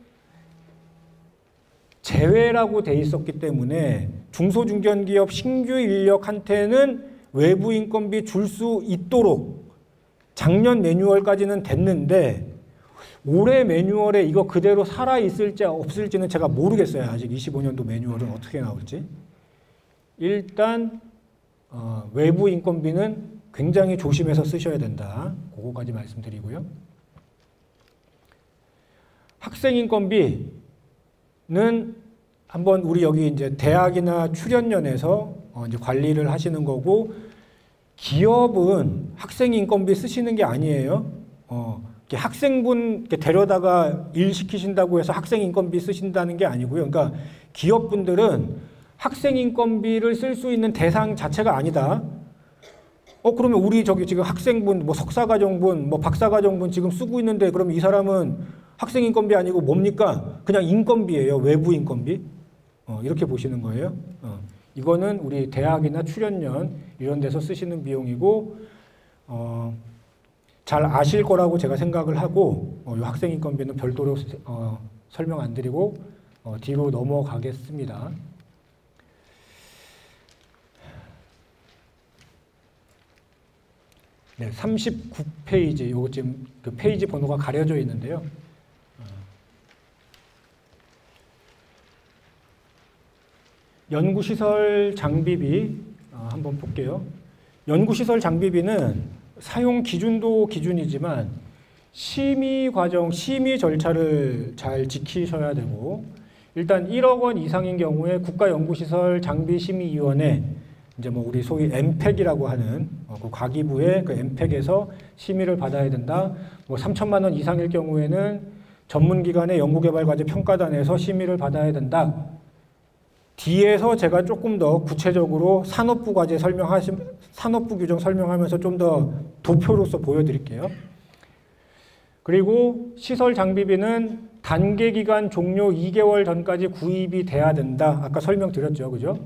Speaker 1: 제외라고 돼 있었기 때문에 중소중견기업 신규 인력한테는 외부 인건비 줄 수 있도록 작년 매뉴얼까지는 됐는데, 올해 매뉴얼에 이거 그대로 살아있을지 없을지는 제가 모르겠어요. 아직 25년도 매뉴얼은 어떻게 나올지. 일단 외부 인건비는 굉장히 조심해서 쓰셔야 된다. 그거까지 말씀드리고요. 학생 인건비는 한번 우리 여기 이제 대학이나 출연연에서 이제 관리를 하시는 거고, 기업은 학생 인건비 쓰시는 게 아니에요. 학생분 데려다가 일 시키신다고 해서 학생 인건비 쓰신다는 게 아니고요. 그러니까 기업분들은 학생 인건비를 쓸 수 있는 대상 자체가 아니다. 그러면 우리 저기 지금 학생분, 석사과정분, 박사과정분 지금 쓰고 있는데, 그럼 이 사람은 학생 인건비 아니고 뭡니까? 그냥 인건비예요. 외부 인건비. 이렇게 보시는 거예요. 이거는 우리 대학이나 출연연 이런 데서 쓰시는 비용이고, 잘 아실 거라고 제가 생각을 하고, 이 학생 인건비는 별도로 설명 안 드리고 뒤로 넘어가겠습니다. 네, 39페이지, 요거 지금 그 페이지 번호가 가려져 있는데요. 연구시설 장비비 한번 볼게요. 연구시설 장비비는 사용 기준도 기준이지만 심의 과정, 심의 절차를 잘 지키셔야 되고, 일단 1억 원 이상인 경우에 국가연구시설 장비심의위원회 이제 뭐 우리 소위 엠팩이라고 하는 그 과기부의 그 엠팩에서 심의를 받아야 된다. 뭐 3천만 원 이상일 경우에는 전문기관의 연구개발과제 평가단에서 심의를 받아야 된다. 뒤에서 제가 조금 더 구체적으로 산업부 과제 산업부 규정 설명하면서 좀 더 도표로서 보여드릴게요. 그리고 시설 장비비는 단계 기간 종료 2개월 전까지 구입이 돼야 된다. 아까 설명드렸죠. 그죠?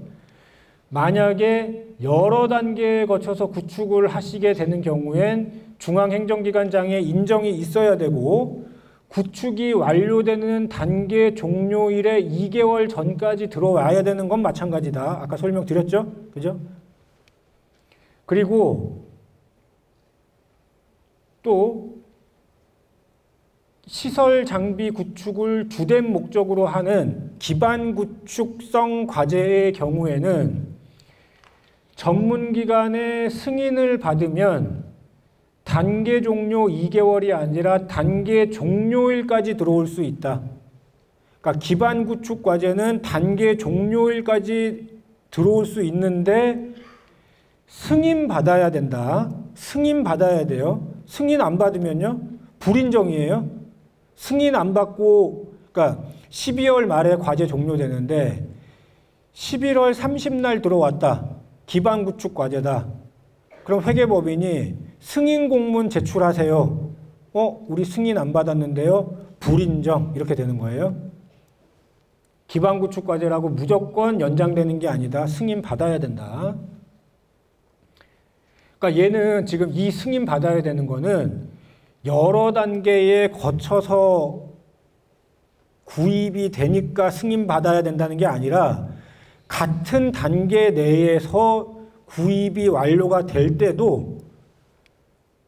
Speaker 1: 만약에 여러 단계에 거쳐서 구축을 하시게 되는 경우엔 중앙행정기관장의 인정이 있어야 되고 구축이 완료되는 단계 종료일에 2개월 전까지 들어와야 되는 건 마찬가지다. 아까 설명드렸죠? 그죠? 그리고 또 시설 장비 구축을 주된 목적으로 하는 기반 구축성 과제의 경우에는 전문기관의 승인을 받으면 단계 종료 2개월이 아니라 단계 종료일까지 들어올 수 있다. 그러니까 기반 구축 과제는 단계 종료일까지 들어올 수 있는데 승인 받아야 된다. 승인 받아야 돼요. 승인 안 받으면요. 불인정이에요. 승인 안 받고 그러니까 12월 말에 과제 종료되는데 11월 30날 들어왔다. 기반 구축 과제다. 그럼 회계법인이 승인 공문 제출하세요. 우리 승인 안 받았는데요. 불인정 이렇게 되는 거예요. 기반 구축 과제라고 무조건 연장되는 게 아니다. 승인 받아야 된다. 그러니까 얘는 지금 이 승인 받아야 되는 거는 여러 단계에 거쳐서 구입이 되니까 승인 받아야 된다는 게 아니라 같은 단계 내에서 구입이 완료가 될 때도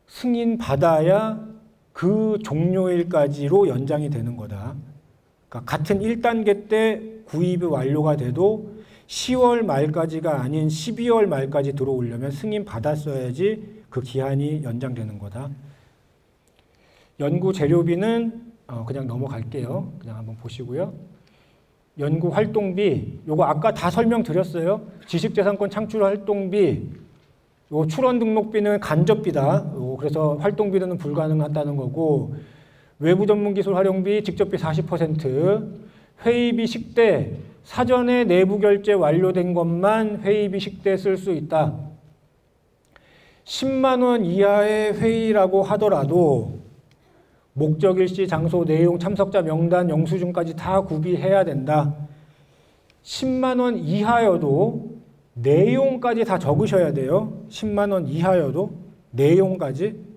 Speaker 1: 승인 받아야 그 종료일까지로 연장이 되는 거다. 그러니까 같은 1단계 때 구입이 완료가 돼도 10월 말까지가 아닌 12월 말까지 들어오려면 승인 받았어야지 그 기한이 연장되는 거다. 연구 재료비는 그냥 넘어갈게요. 그냥 한번 보시고요. 연구 활동비, 요거 아까 다 설명드렸어요. 지식재산권 창출 활동비, 요 출원 등록비는 간접비다. 그래서 활동비는 불가능하다는 거고, 외부 전문 기술 활용비, 직접비 40%, 회의비 식대, 사전에 내부 결제 완료된 것만 회의비 식대 쓸 수 있다. 10만 원 이하의 회의라고 하더라도 목적 일시, 장소, 내용, 참석자 명단, 영수증까지 다 구비해야 된다. 10만 원 이하여도 내용까지 다 적으셔야 돼요. 10만 원 이하여도 내용까지.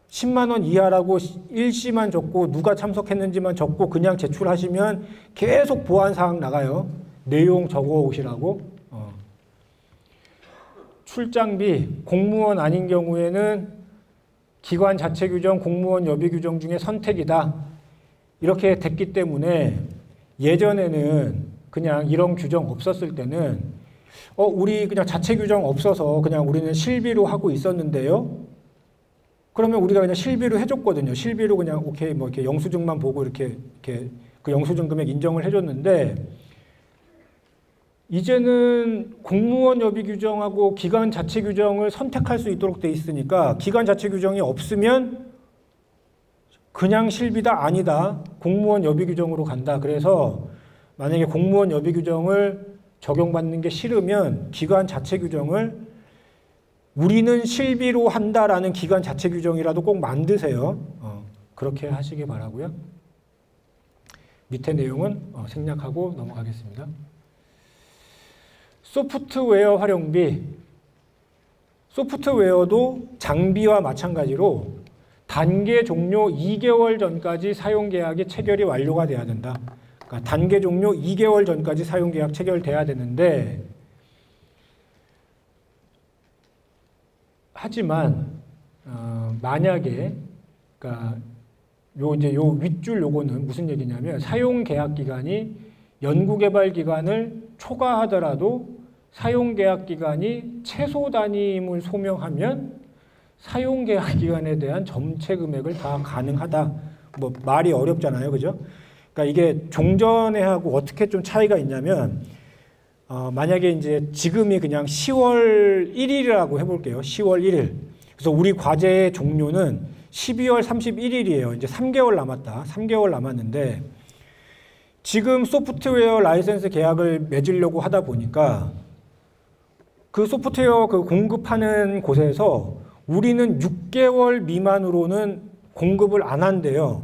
Speaker 1: 10만 원 이하라고 일시만 적고 누가 참석했는지만 적고 그냥 제출하시면 계속 보안사항 나가요. 내용 적어 오시라고. 출장비, 공무원 아닌 경우에는 기관 자체 규정, 공무원 여비 규정 중에 선택이다. 이렇게 됐기 때문에 예전에는 그냥 이런 규정 없었을 때는 우리 그냥 자체 규정 없어서 그냥 우리는 실비로 하고 있었는데요. 그러면 우리가 그냥 실비로 해줬거든요. 실비로 그냥 오케이 뭐 이렇게 영수증만 보고 이렇게 그 영수증 금액 인정을 해줬는데 이제는 공무원 여비 규정하고 기관 자체 규정을 선택할 수 있도록 돼 있으니까 기관 자체 규정이 없으면 그냥 실비다 아니다. 공무원 여비 규정으로 간다. 그래서 만약에 공무원 여비 규정을 적용받는 게 싫으면 기관 자체 규정을 우리는 실비로 한다라는 기관 자체 규정이라도 꼭 만드세요. 그렇게 하시기 바라고요. 밑에 내용은 생략하고 넘어가겠습니다. 소프트웨어 활용비. 소프트웨어도 장비와 마찬가지로 단계 종료 2개월 전까지 사용계약이 체결이 완료가 돼야 된다. 그러니까 단계 종료 2개월 전까지 사용계약 체결돼야 되는데 하지만 만약에 그러니까 요 윗줄 요거는 무슨 얘기냐면 사용계약 기간이 연구개발 기간을 초과하더라도 사용계약 기간이 최소 단위임을 소명하면 사용계약 기간에 대한 점체 금액을 다 가능하다. 뭐 말이 어렵잖아요, 그죠? 그러니까 이게 종전에하고 어떻게 좀 차이가 있냐면 만약에 이제 지금이 그냥 10월 1일이라고 해볼게요. 10월 1일. 그래서 우리 과제의 종료는 12월 31일이에요. 이제 3개월 남았다. 3개월 남았는데 지금 소프트웨어 라이센스 계약을 맺으려고 하다 보니까 그 소프트웨어 그 공급하는 곳에서 우리는 6개월 미만으로는 공급을 안 한대요.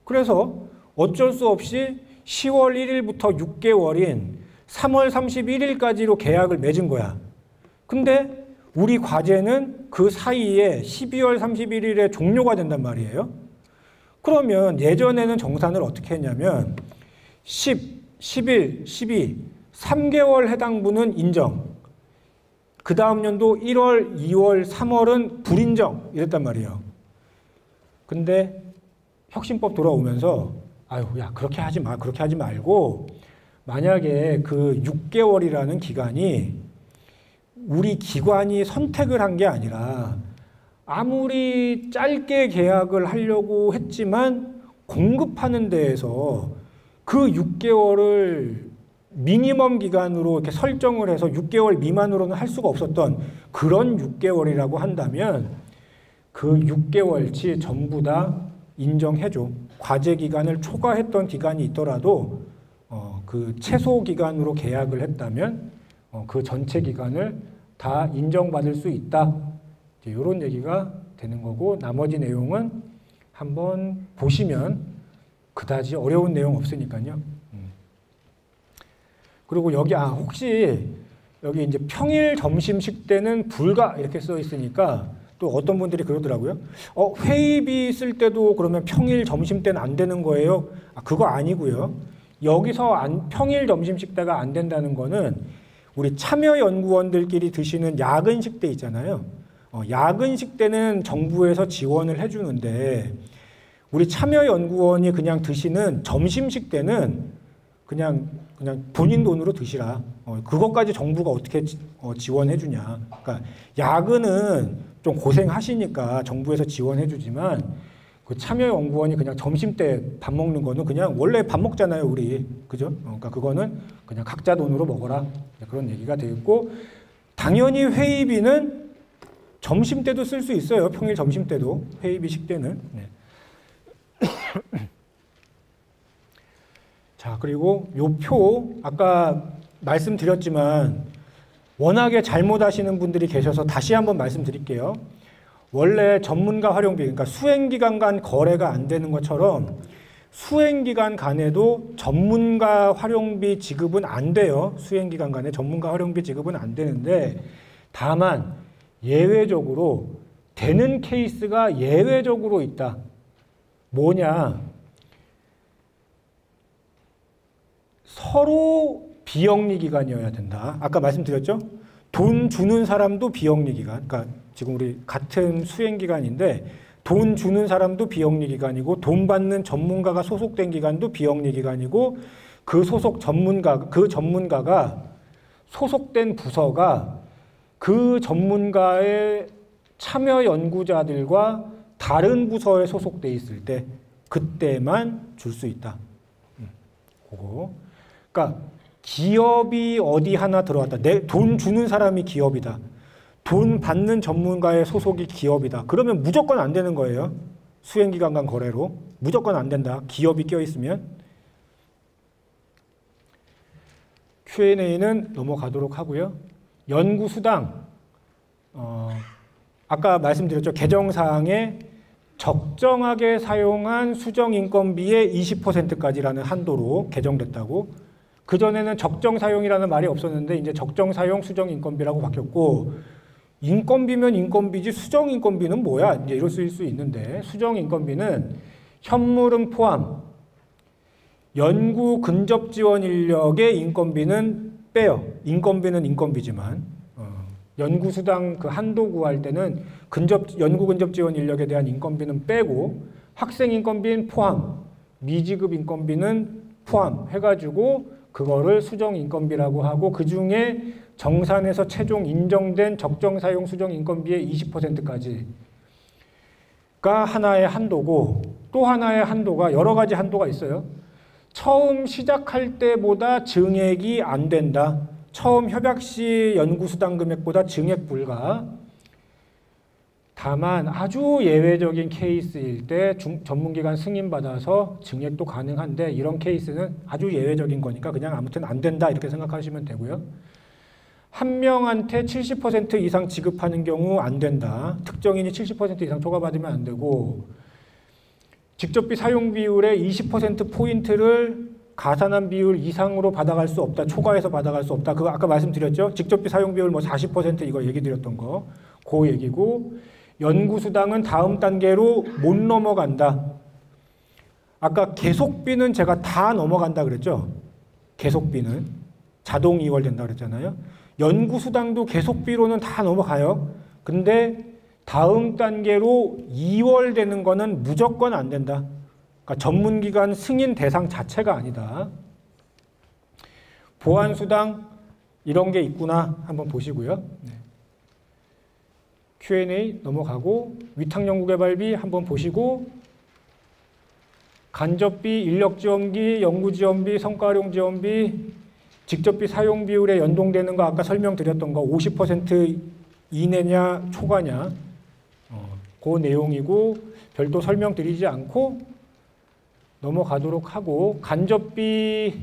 Speaker 1: 그래서 어쩔 수 없이 10월 1일부터 6개월인 3월 31일까지로 계약을 맺은 거야. 근데 우리 과제는 그 사이에 12월 31일에 종료가 된단 말이에요. 그러면 예전에는 정산을 어떻게 했냐면 10, 11, 12, 3개월 해당분은 인정. 그 다음 연도 1월, 2월, 3월은 불인정 이랬단 말이에요. 근데 혁신법 돌아오면서 아유, 야, 그렇게 하지 마. 그렇게 하지 말고 만약에 그 6개월이라는 기간이 우리 기관이 선택을 한 게 아니라 아무리 짧게 계약을 하려고 했지만 공급하는 데에서 그 6개월을 미니멈 기간으로 이렇게 설정을 해서 6개월 미만으로는 할 수가 없었던 그런 6개월이라고 한다면 그 6개월치 전부 다 인정해줘. 과제 기간을 초과했던 기간이 있더라도 그 최소 기간으로 계약을 했다면 그 전체 기간을 다 인정받을 수 있다. 이런 얘기가 되는 거고 나머지 내용은 한번 보시면 그다지 어려운 내용 없으니까요. 그리고 여기 혹시 여기 이제 평일 점심식 때는 불가 이렇게 써 있으니까 또 어떤 분들이 그러더라고요. 회의비 쓸 때도 그러면 평일 점심 때는 안 되는 거예요? 그거 아니고요. 여기서 평일 점심식 때가 안 된다는 거는 우리 참여연구원들끼리 드시는 야근식 때 있잖아요. 야근식 때는 정부에서 지원을 해주는데 우리 참여연구원이 그냥 드시는 점심식 때는 그냥 본인 돈으로 드시라. 그것까지 정부가 어떻게 지원해주냐. 그러니까 야근은 좀 고생하시니까 정부에서 지원해주지만 그 참여연구원이 그냥 점심 때 밥 먹는 거는 그냥 원래 밥 먹잖아요, 우리. 그죠? 그러니까 그거는 그냥 각자 돈으로 먹어라. 그런 얘기가 되겠고 당연히 회의비는 점심 때도 쓸 수 있어요. 평일 점심 때도 회의비 식대는. 네. 자, 그리고 요 표 아까 말씀드렸지만 워낙에 잘못하시는 분들이 계셔서 다시 한번 말씀드릴게요. 원래 전문가 활용비, 그러니까 수행기관 간 거래가 안 되는 것처럼 수행기관 간에도 전문가 활용비 지급은 안 돼요. 수행기관 간에 전문가 활용비 지급은 안 되는데 다만 예외적으로 되는 케이스가 예외적으로 있다. 뭐냐? 서로 비영리기관이어야 된다. 아까 말씀드렸죠? 돈 주는 사람도 비영리기관. 그러니까 지금 우리 같은 수행기관인데 돈 주는 사람도 비영리기관이고 돈 받는 전문가가 소속된 기관도 비영리기관이고 그 전문가가 소속된 부서가 그 전문가의 참여 연구자들과 다른 부서에 소속돼 있을 때 그때만 줄 수 있다. 그거. 그러니까 기업이 어디 하나 들어왔다. 돈 주는 사람이 기업이다. 돈 받는 전문가의 소속이 기업이다. 그러면 무조건 안 되는 거예요. 수행기관 간 거래로. 무조건 안 된다. 기업이 껴있으면. Q&A는 넘어가도록 하고요. 연구수당. 아까 말씀드렸죠. 개정사항에 적정하게 사용한 수정인건비의 20%까지라는 한도로 개정됐다고. 그전에는 적정사용이라는 말이 없었는데 이제 적정사용 수정인건비라고 바뀌었고 인건비면 인건비지 수정인건비는 뭐야? 이제 이럴 수 있는데 수정인건비는 현물은 포함 연구 근접 지원 인력의 인건비는 빼요. 인건비는 인건비지만 연구수당 그 한도 구할 때는 연구 근접 지원 인력에 대한 인건비는 빼고 학생 인건비는 포함, 미지급 인건비는 포함 해가지고 그거를 수정인건비라고 하고 그 중에 정산에서 최종 인정된 적정사용 수정인건비의 20%까지가 하나의 한도고 또 하나의 한도가 여러 가지 한도가 있어요. 처음 시작할 때보다 증액이 안 된다. 처음 협약 시 연구수당 금액보다 증액 불가. 다만 아주 예외적인 케이스일 때 전문기관 승인받아서 증액도 가능한데 이런 케이스는 아주 예외적인 거니까 그냥 아무튼 안 된다 이렇게 생각하시면 되고요. 한 명한테 70% 이상 지급하는 경우 안 된다. 특정인이 70% 이상 초과받으면 안 되고 직접비 사용 비율의 20%포인트를 가산한 비율 이상으로 받아갈 수 없다. 초과해서 받아갈 수 없다. 그거 아까 말씀드렸죠. 직접비 사용 비율 뭐 40% 이거 얘기 드렸던 거. 그 얘기고 연구수당은 다음 단계로 못 넘어간다. 아까 계속비는 제가 다 넘어간다 그랬죠. 계속비는 자동 2월 된다 그랬잖아요. 연구수당도 계속비로는 다 넘어가요. 근데 다음 단계로 2월 되는 거는 무조건 안 된다. 그러니까 전문기관 승인 대상 자체가 아니다. 보안수당 이런 게 있구나 한번 보시고요. Q&A 넘어가고 위탁연구개발비 한번 보시고 간접비, 인력지원비, 연구지원비, 성과활용지원비, 직접비 사용 비율에 연동되는 거 아까 설명드렸던 거 50% 이내냐 초과냐 그 내용이고 별도 설명드리지 않고 넘어가도록 하고 간접비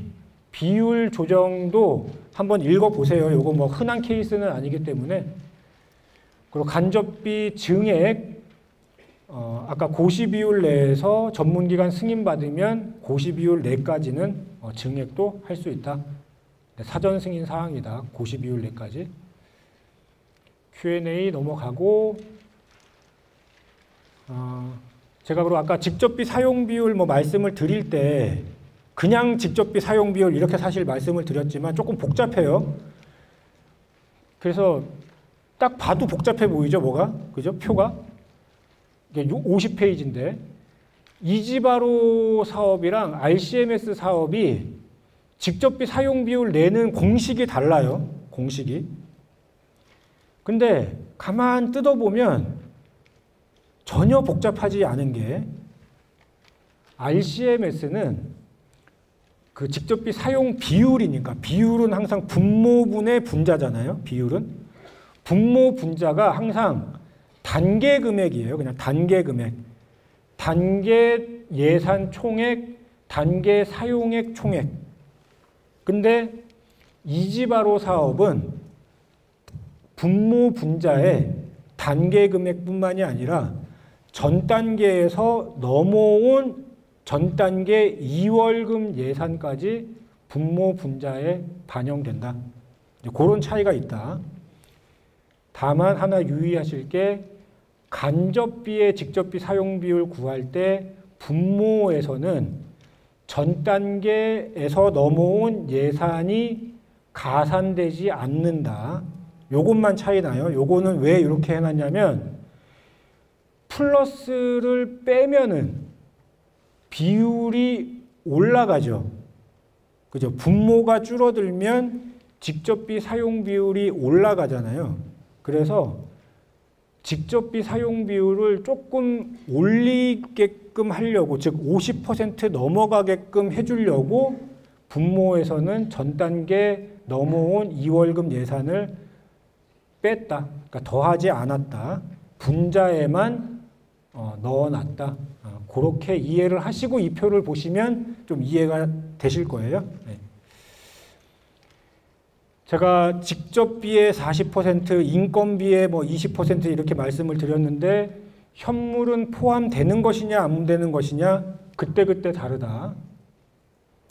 Speaker 1: 비율 조정도 한번 읽어보세요. 이거 뭐 흔한 케이스는 아니기 때문에. 그리고 간접비 증액 아까 고시비율 내에서 전문기관 승인받으면 고시비율 내까지는 증액도 할 수 있다. 사전 승인 사항이다. 고시비율 내까지. Q&A 넘어가고 제가 그리고 아까 직접비 사용 비율 뭐 말씀을 드릴 때 그냥 직접비 사용 비율 이렇게 사실 말씀을 드렸지만 조금 복잡해요. 그래서 딱 봐도 복잡해 보이죠, 뭐가? 그죠? 표가? 이게 50페이지인데 이지바로 사업이랑 RCMS 사업이 직접비 사용 비율 내는 공식이 달라요. 공식이. 근데 가만 뜯어보면 전혀 복잡하지 않은 게 RCMS는 그 직접비 사용 비율이니까 비율은 항상 분모분의 분자잖아요. 비율은. 분모 분자가 항상 단계 금액이에요. 그냥 단계 금액. 단계 예산 총액, 단계 사용액 총액. 근데 이지바로 사업은 분모 분자의 단계 금액뿐만이 아니라 전 단계에서 넘어온 전 단계 2월금 예산까지 분모 분자에 반영된다. 그런 차이가 있다. 다만 하나 유의하실 게 간접비의 직접비 사용 비율 구할 때 분모에서는 전 단계에서 넘어온 예산이 가산되지 않는다. 요것만 차이 나요. 요거는 왜 이렇게 해놨냐면 플러스를 빼면은 비율이 올라가죠. 그죠? 분모가 줄어들면 직접비 사용 비율이 올라가잖아요. 그래서 직접비 사용 비율을 조금 올리게끔 하려고, 즉 50% 넘어가게끔 해주려고 분모에서는 전 단계 넘어온 2월금 예산을 뺐다. 그러니까 더하지 않았다. 분자에만 넣어놨다. 그렇게 이해를 하시고 이 표를 보시면 좀 이해가 되실 거예요. 네. 제가 직접비의 40%, 인건비의 뭐 20% 이렇게 말씀을 드렸는데 현물은 포함되는 것이냐 안 되는 것이냐 그때그때 다르다.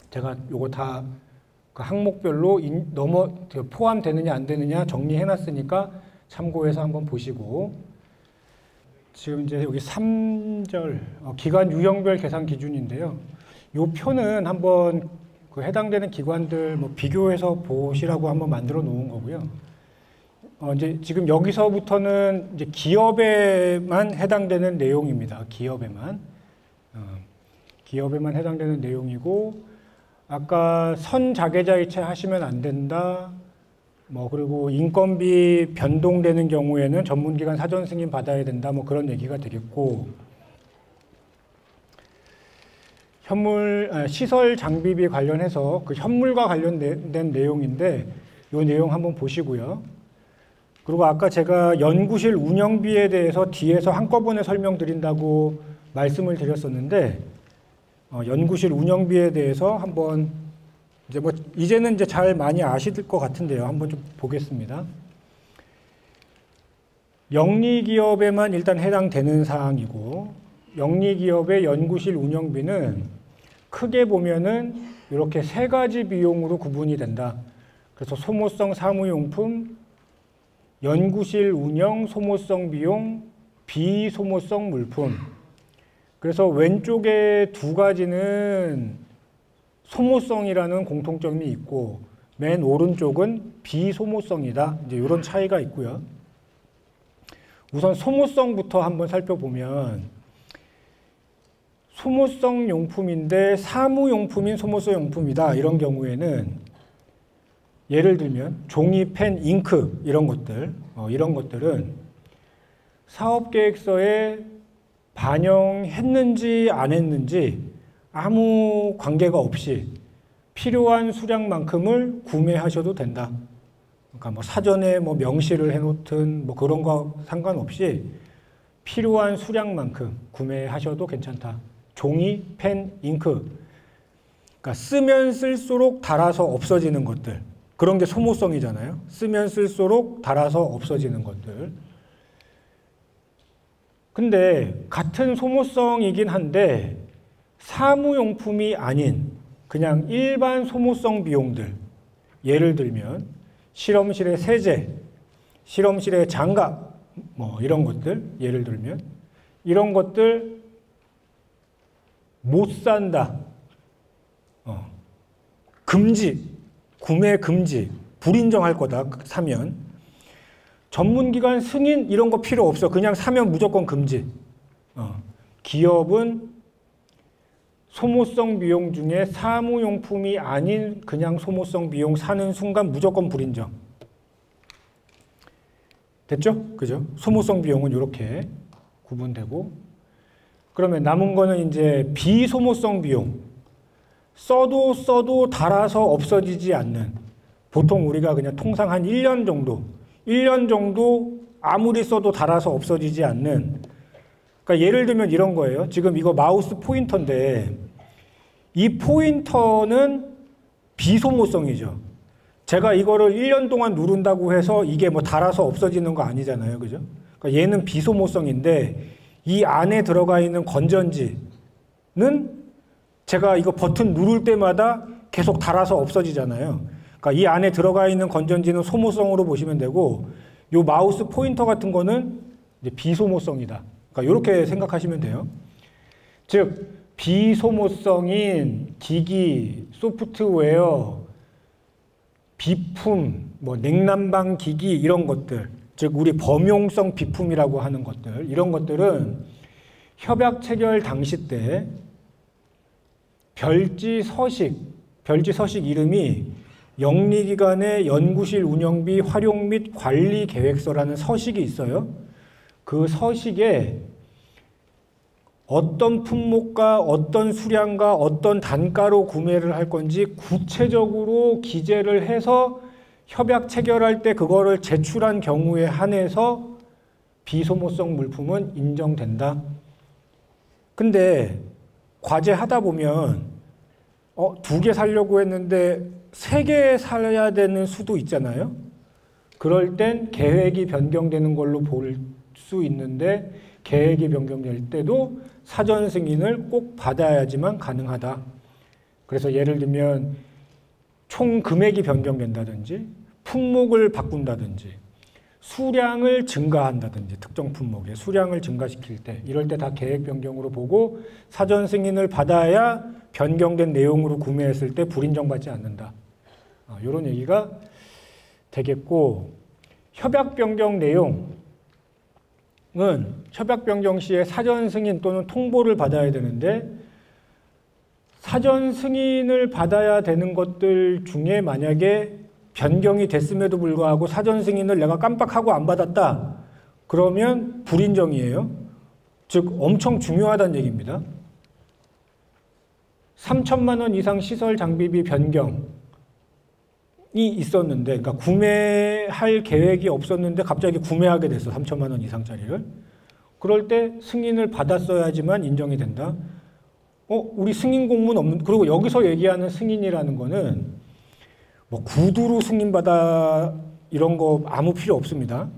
Speaker 1: 제가 요거 다 그 항목별로 포함되느냐 안 되느냐 정리해놨으니까 참고해서 한번 보시고 지금 이제 여기 3절 기관 유형별 계산 기준인데요. 요 표는 한번 그 해당되는 기관들 뭐 비교해서 보시라고 한번 만들어 놓은 거고요. 이제 지금 여기서부터는 이제 기업에만 해당되는 내용입니다. 기업에만 해당되는 내용이고 아까 선자계자이체 하시면 안 된다. 뭐 그리고 인건비 변동되는 경우에는 전문기관 사전 승인 받아야 된다. 뭐 그런 얘기가 되겠고. 현물 시설 장비비 관련해서 그 현물과 관련된 내용인데 요 내용 한번 보시고요. 그리고 아까 제가 연구실 운영비에 대해서 뒤에서 한꺼번에 설명드린다고 말씀을 드렸었는데, 연구실 운영비에 대해서 한번 이제는 이제 잘 많이 아실 것 같은데요. 한번 좀 보겠습니다. 영리기업에만 일단 해당되는 사항이고, 영리기업의 연구실 운영비는 크게 보면은 이렇게 세 가지 비용으로 구분이 된다. 그래서 소모성 사무용품, 연구실 운영 소모성 비용, 비소모성 물품. 그래서 왼쪽에 두 가지는 소모성이라는 공통점이 있고, 맨 오른쪽은 비소모성이다. 이제 이런 차이가 있고요. 우선 소모성부터 한번 살펴보면, 소모성 용품인데 사무용품인 소모성 용품이다. 이런 경우에는 예를 들면 종이, 펜, 잉크 이런 것들은 사업계획서에 반영했는지 안 했는지 아무 관계가 없이 필요한 수량만큼을 구매하셔도 된다. 그러니까 뭐 사전에 뭐 명시를 해놓든 뭐 그런 거 상관없이 필요한 수량만큼 구매하셔도 괜찮다. 종이, 펜, 잉크. 그러니까 쓰면 쓸수록 닳아서 없어지는 것들. 그런 게 소모성이잖아요. 쓰면 쓸수록 닳아서 없어지는 것들. 근데 같은 소모성이긴 한데 사무용품이 아닌 그냥 일반 소모성 비용들. 예를 들면 실험실의 세제, 실험실의 장갑, 뭐 이런 것들. 예를 들면 이런 것들 못 산다. 금지. 구매 금지, 불인정할 거다, 사면. 전문기관 승인 이런 거 필요 없어. 그냥 사면 무조건 금지. 기업은 소모성 비용 중에 사무용품이 아닌 그냥 소모성 비용 사는 순간 무조건 불인정. 됐죠? 그죠? 소모성 비용은 이렇게 구분되고, 그러면 남은 거는 이제 비소모성 비용. 써도 닳아서 없어지지 않는, 보통 우리가 그냥 통상 한 1년 정도 아무리 써도 닳아서 없어지지 않는, 그러니까 예를 들면 이런 거예요. 지금 이거 마우스 포인터인데 이 포인터는 비소모성이죠. 제가 이거를 1년 동안 누른다고 해서 이게 뭐 닳아서 없어지는 거 아니잖아요. 그죠? 그러니까 얘는 비소모성인데 이 안에 들어가 있는 건전지는 제가 이거 버튼 누를 때마다 계속 닳아서 없어지잖아요. 그러니까 이 안에 들어가 있는 건전지는 소모성으로 보시면 되고, 요 마우스 포인터 같은 거는 이제 비소모성이다. 그러니까 이렇게 생각하시면 돼요. 즉 비소모성인 기기, 소프트웨어, 비품, 뭐 냉난방 기기 이런 것들, 즉 우리 범용성 비품이라고 하는 것들, 이런 것들은 협약 체결 당시 때 별지 서식 이름이 영리기관의 연구실 운영비 활용 및 관리 계획서라는 서식이 있어요. 그 서식에 어떤 품목과 어떤 수량과 어떤 단가로 구매를 할 건지 구체적으로 기재를 해서 협약 체결할 때 그거를 제출한 경우에 한해서 비소모성 물품은 인정된다. 근데 과제 하다 보면 2개 사려고 했는데 3개 사야 되는 수도 있잖아요. 그럴 땐 계획이 변경되는 걸로 볼 수 있는데 계획이 변경될 때도 사전 승인을 꼭 받아야지만 가능하다. 그래서 예를 들면 총 금액이 변경된다든지 품목을 바꾼다든지 수량을 증가한다든지 특정 품목의 수량을 증가시킬 때 이럴 때 다 계획 변경으로 보고 사전 승인을 받아야 변경된 내용으로 구매했을 때 불인정받지 않는다. 이런 얘기가 되겠고, 협약 변경 내용은 협약 변경 시에 사전 승인 또는 통보를 받아야 되는데 사전 승인을 받아야 되는 것들 중에 만약에 변경이 됐음에도 불구하고 사전 승인을 내가 깜빡하고 안 받았다. 그러면 불인정이에요. 즉 엄청 중요하다는 얘기입니다. 3천만 원 이상 시설 장비비 변경 있었는데, 그러니까 구매할 계획이 없었는데 갑자기 구매하게 됐어. 3천만 원 이상짜리를. 그럴 때 승인을 받았어야지만 인정이 된다. 우리 승인 공문 없는, 그리고 여기서 얘기하는 승인이라는 거는 뭐 구두로 승인받아 이런 거 아무 필요 없습니다.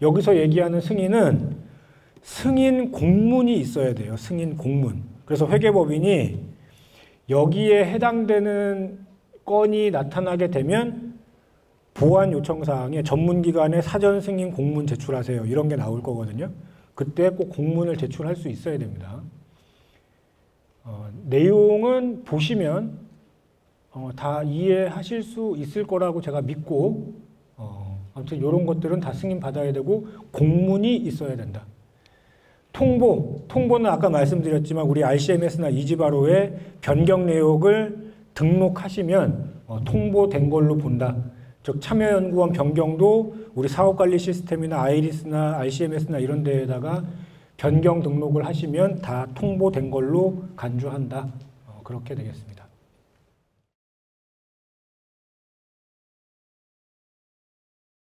Speaker 1: 여기서 얘기하는 승인은 승인 공문이 있어야 돼요. 승인 공문. 그래서 회계법인이 여기에 해당되는 건이 나타나게 되면 보완 요청 사항에 전문기관에 사전 승인 공문 제출하세요. 이런 게 나올 거거든요. 그때 꼭 공문을 제출할 수 있어야 됩니다. 내용은 보시면 다 이해하실 수 있을 거라고 제가 믿고 아무튼 이런 것들은 다 승인 받아야 되고 공문이 있어야 된다. 통보는 아까 말씀드렸지만 우리 RCMS나 이지바로에 변경 내역을 등록하시면 통보된 걸로 본다. 즉 참여연구원 변경도 우리 사업관리 시스템이나 아이리스나 RCMS나 이런 데에다가 변경 등록을 하시면 다 통보된 걸로 간주한다. 그렇게 되겠습니다.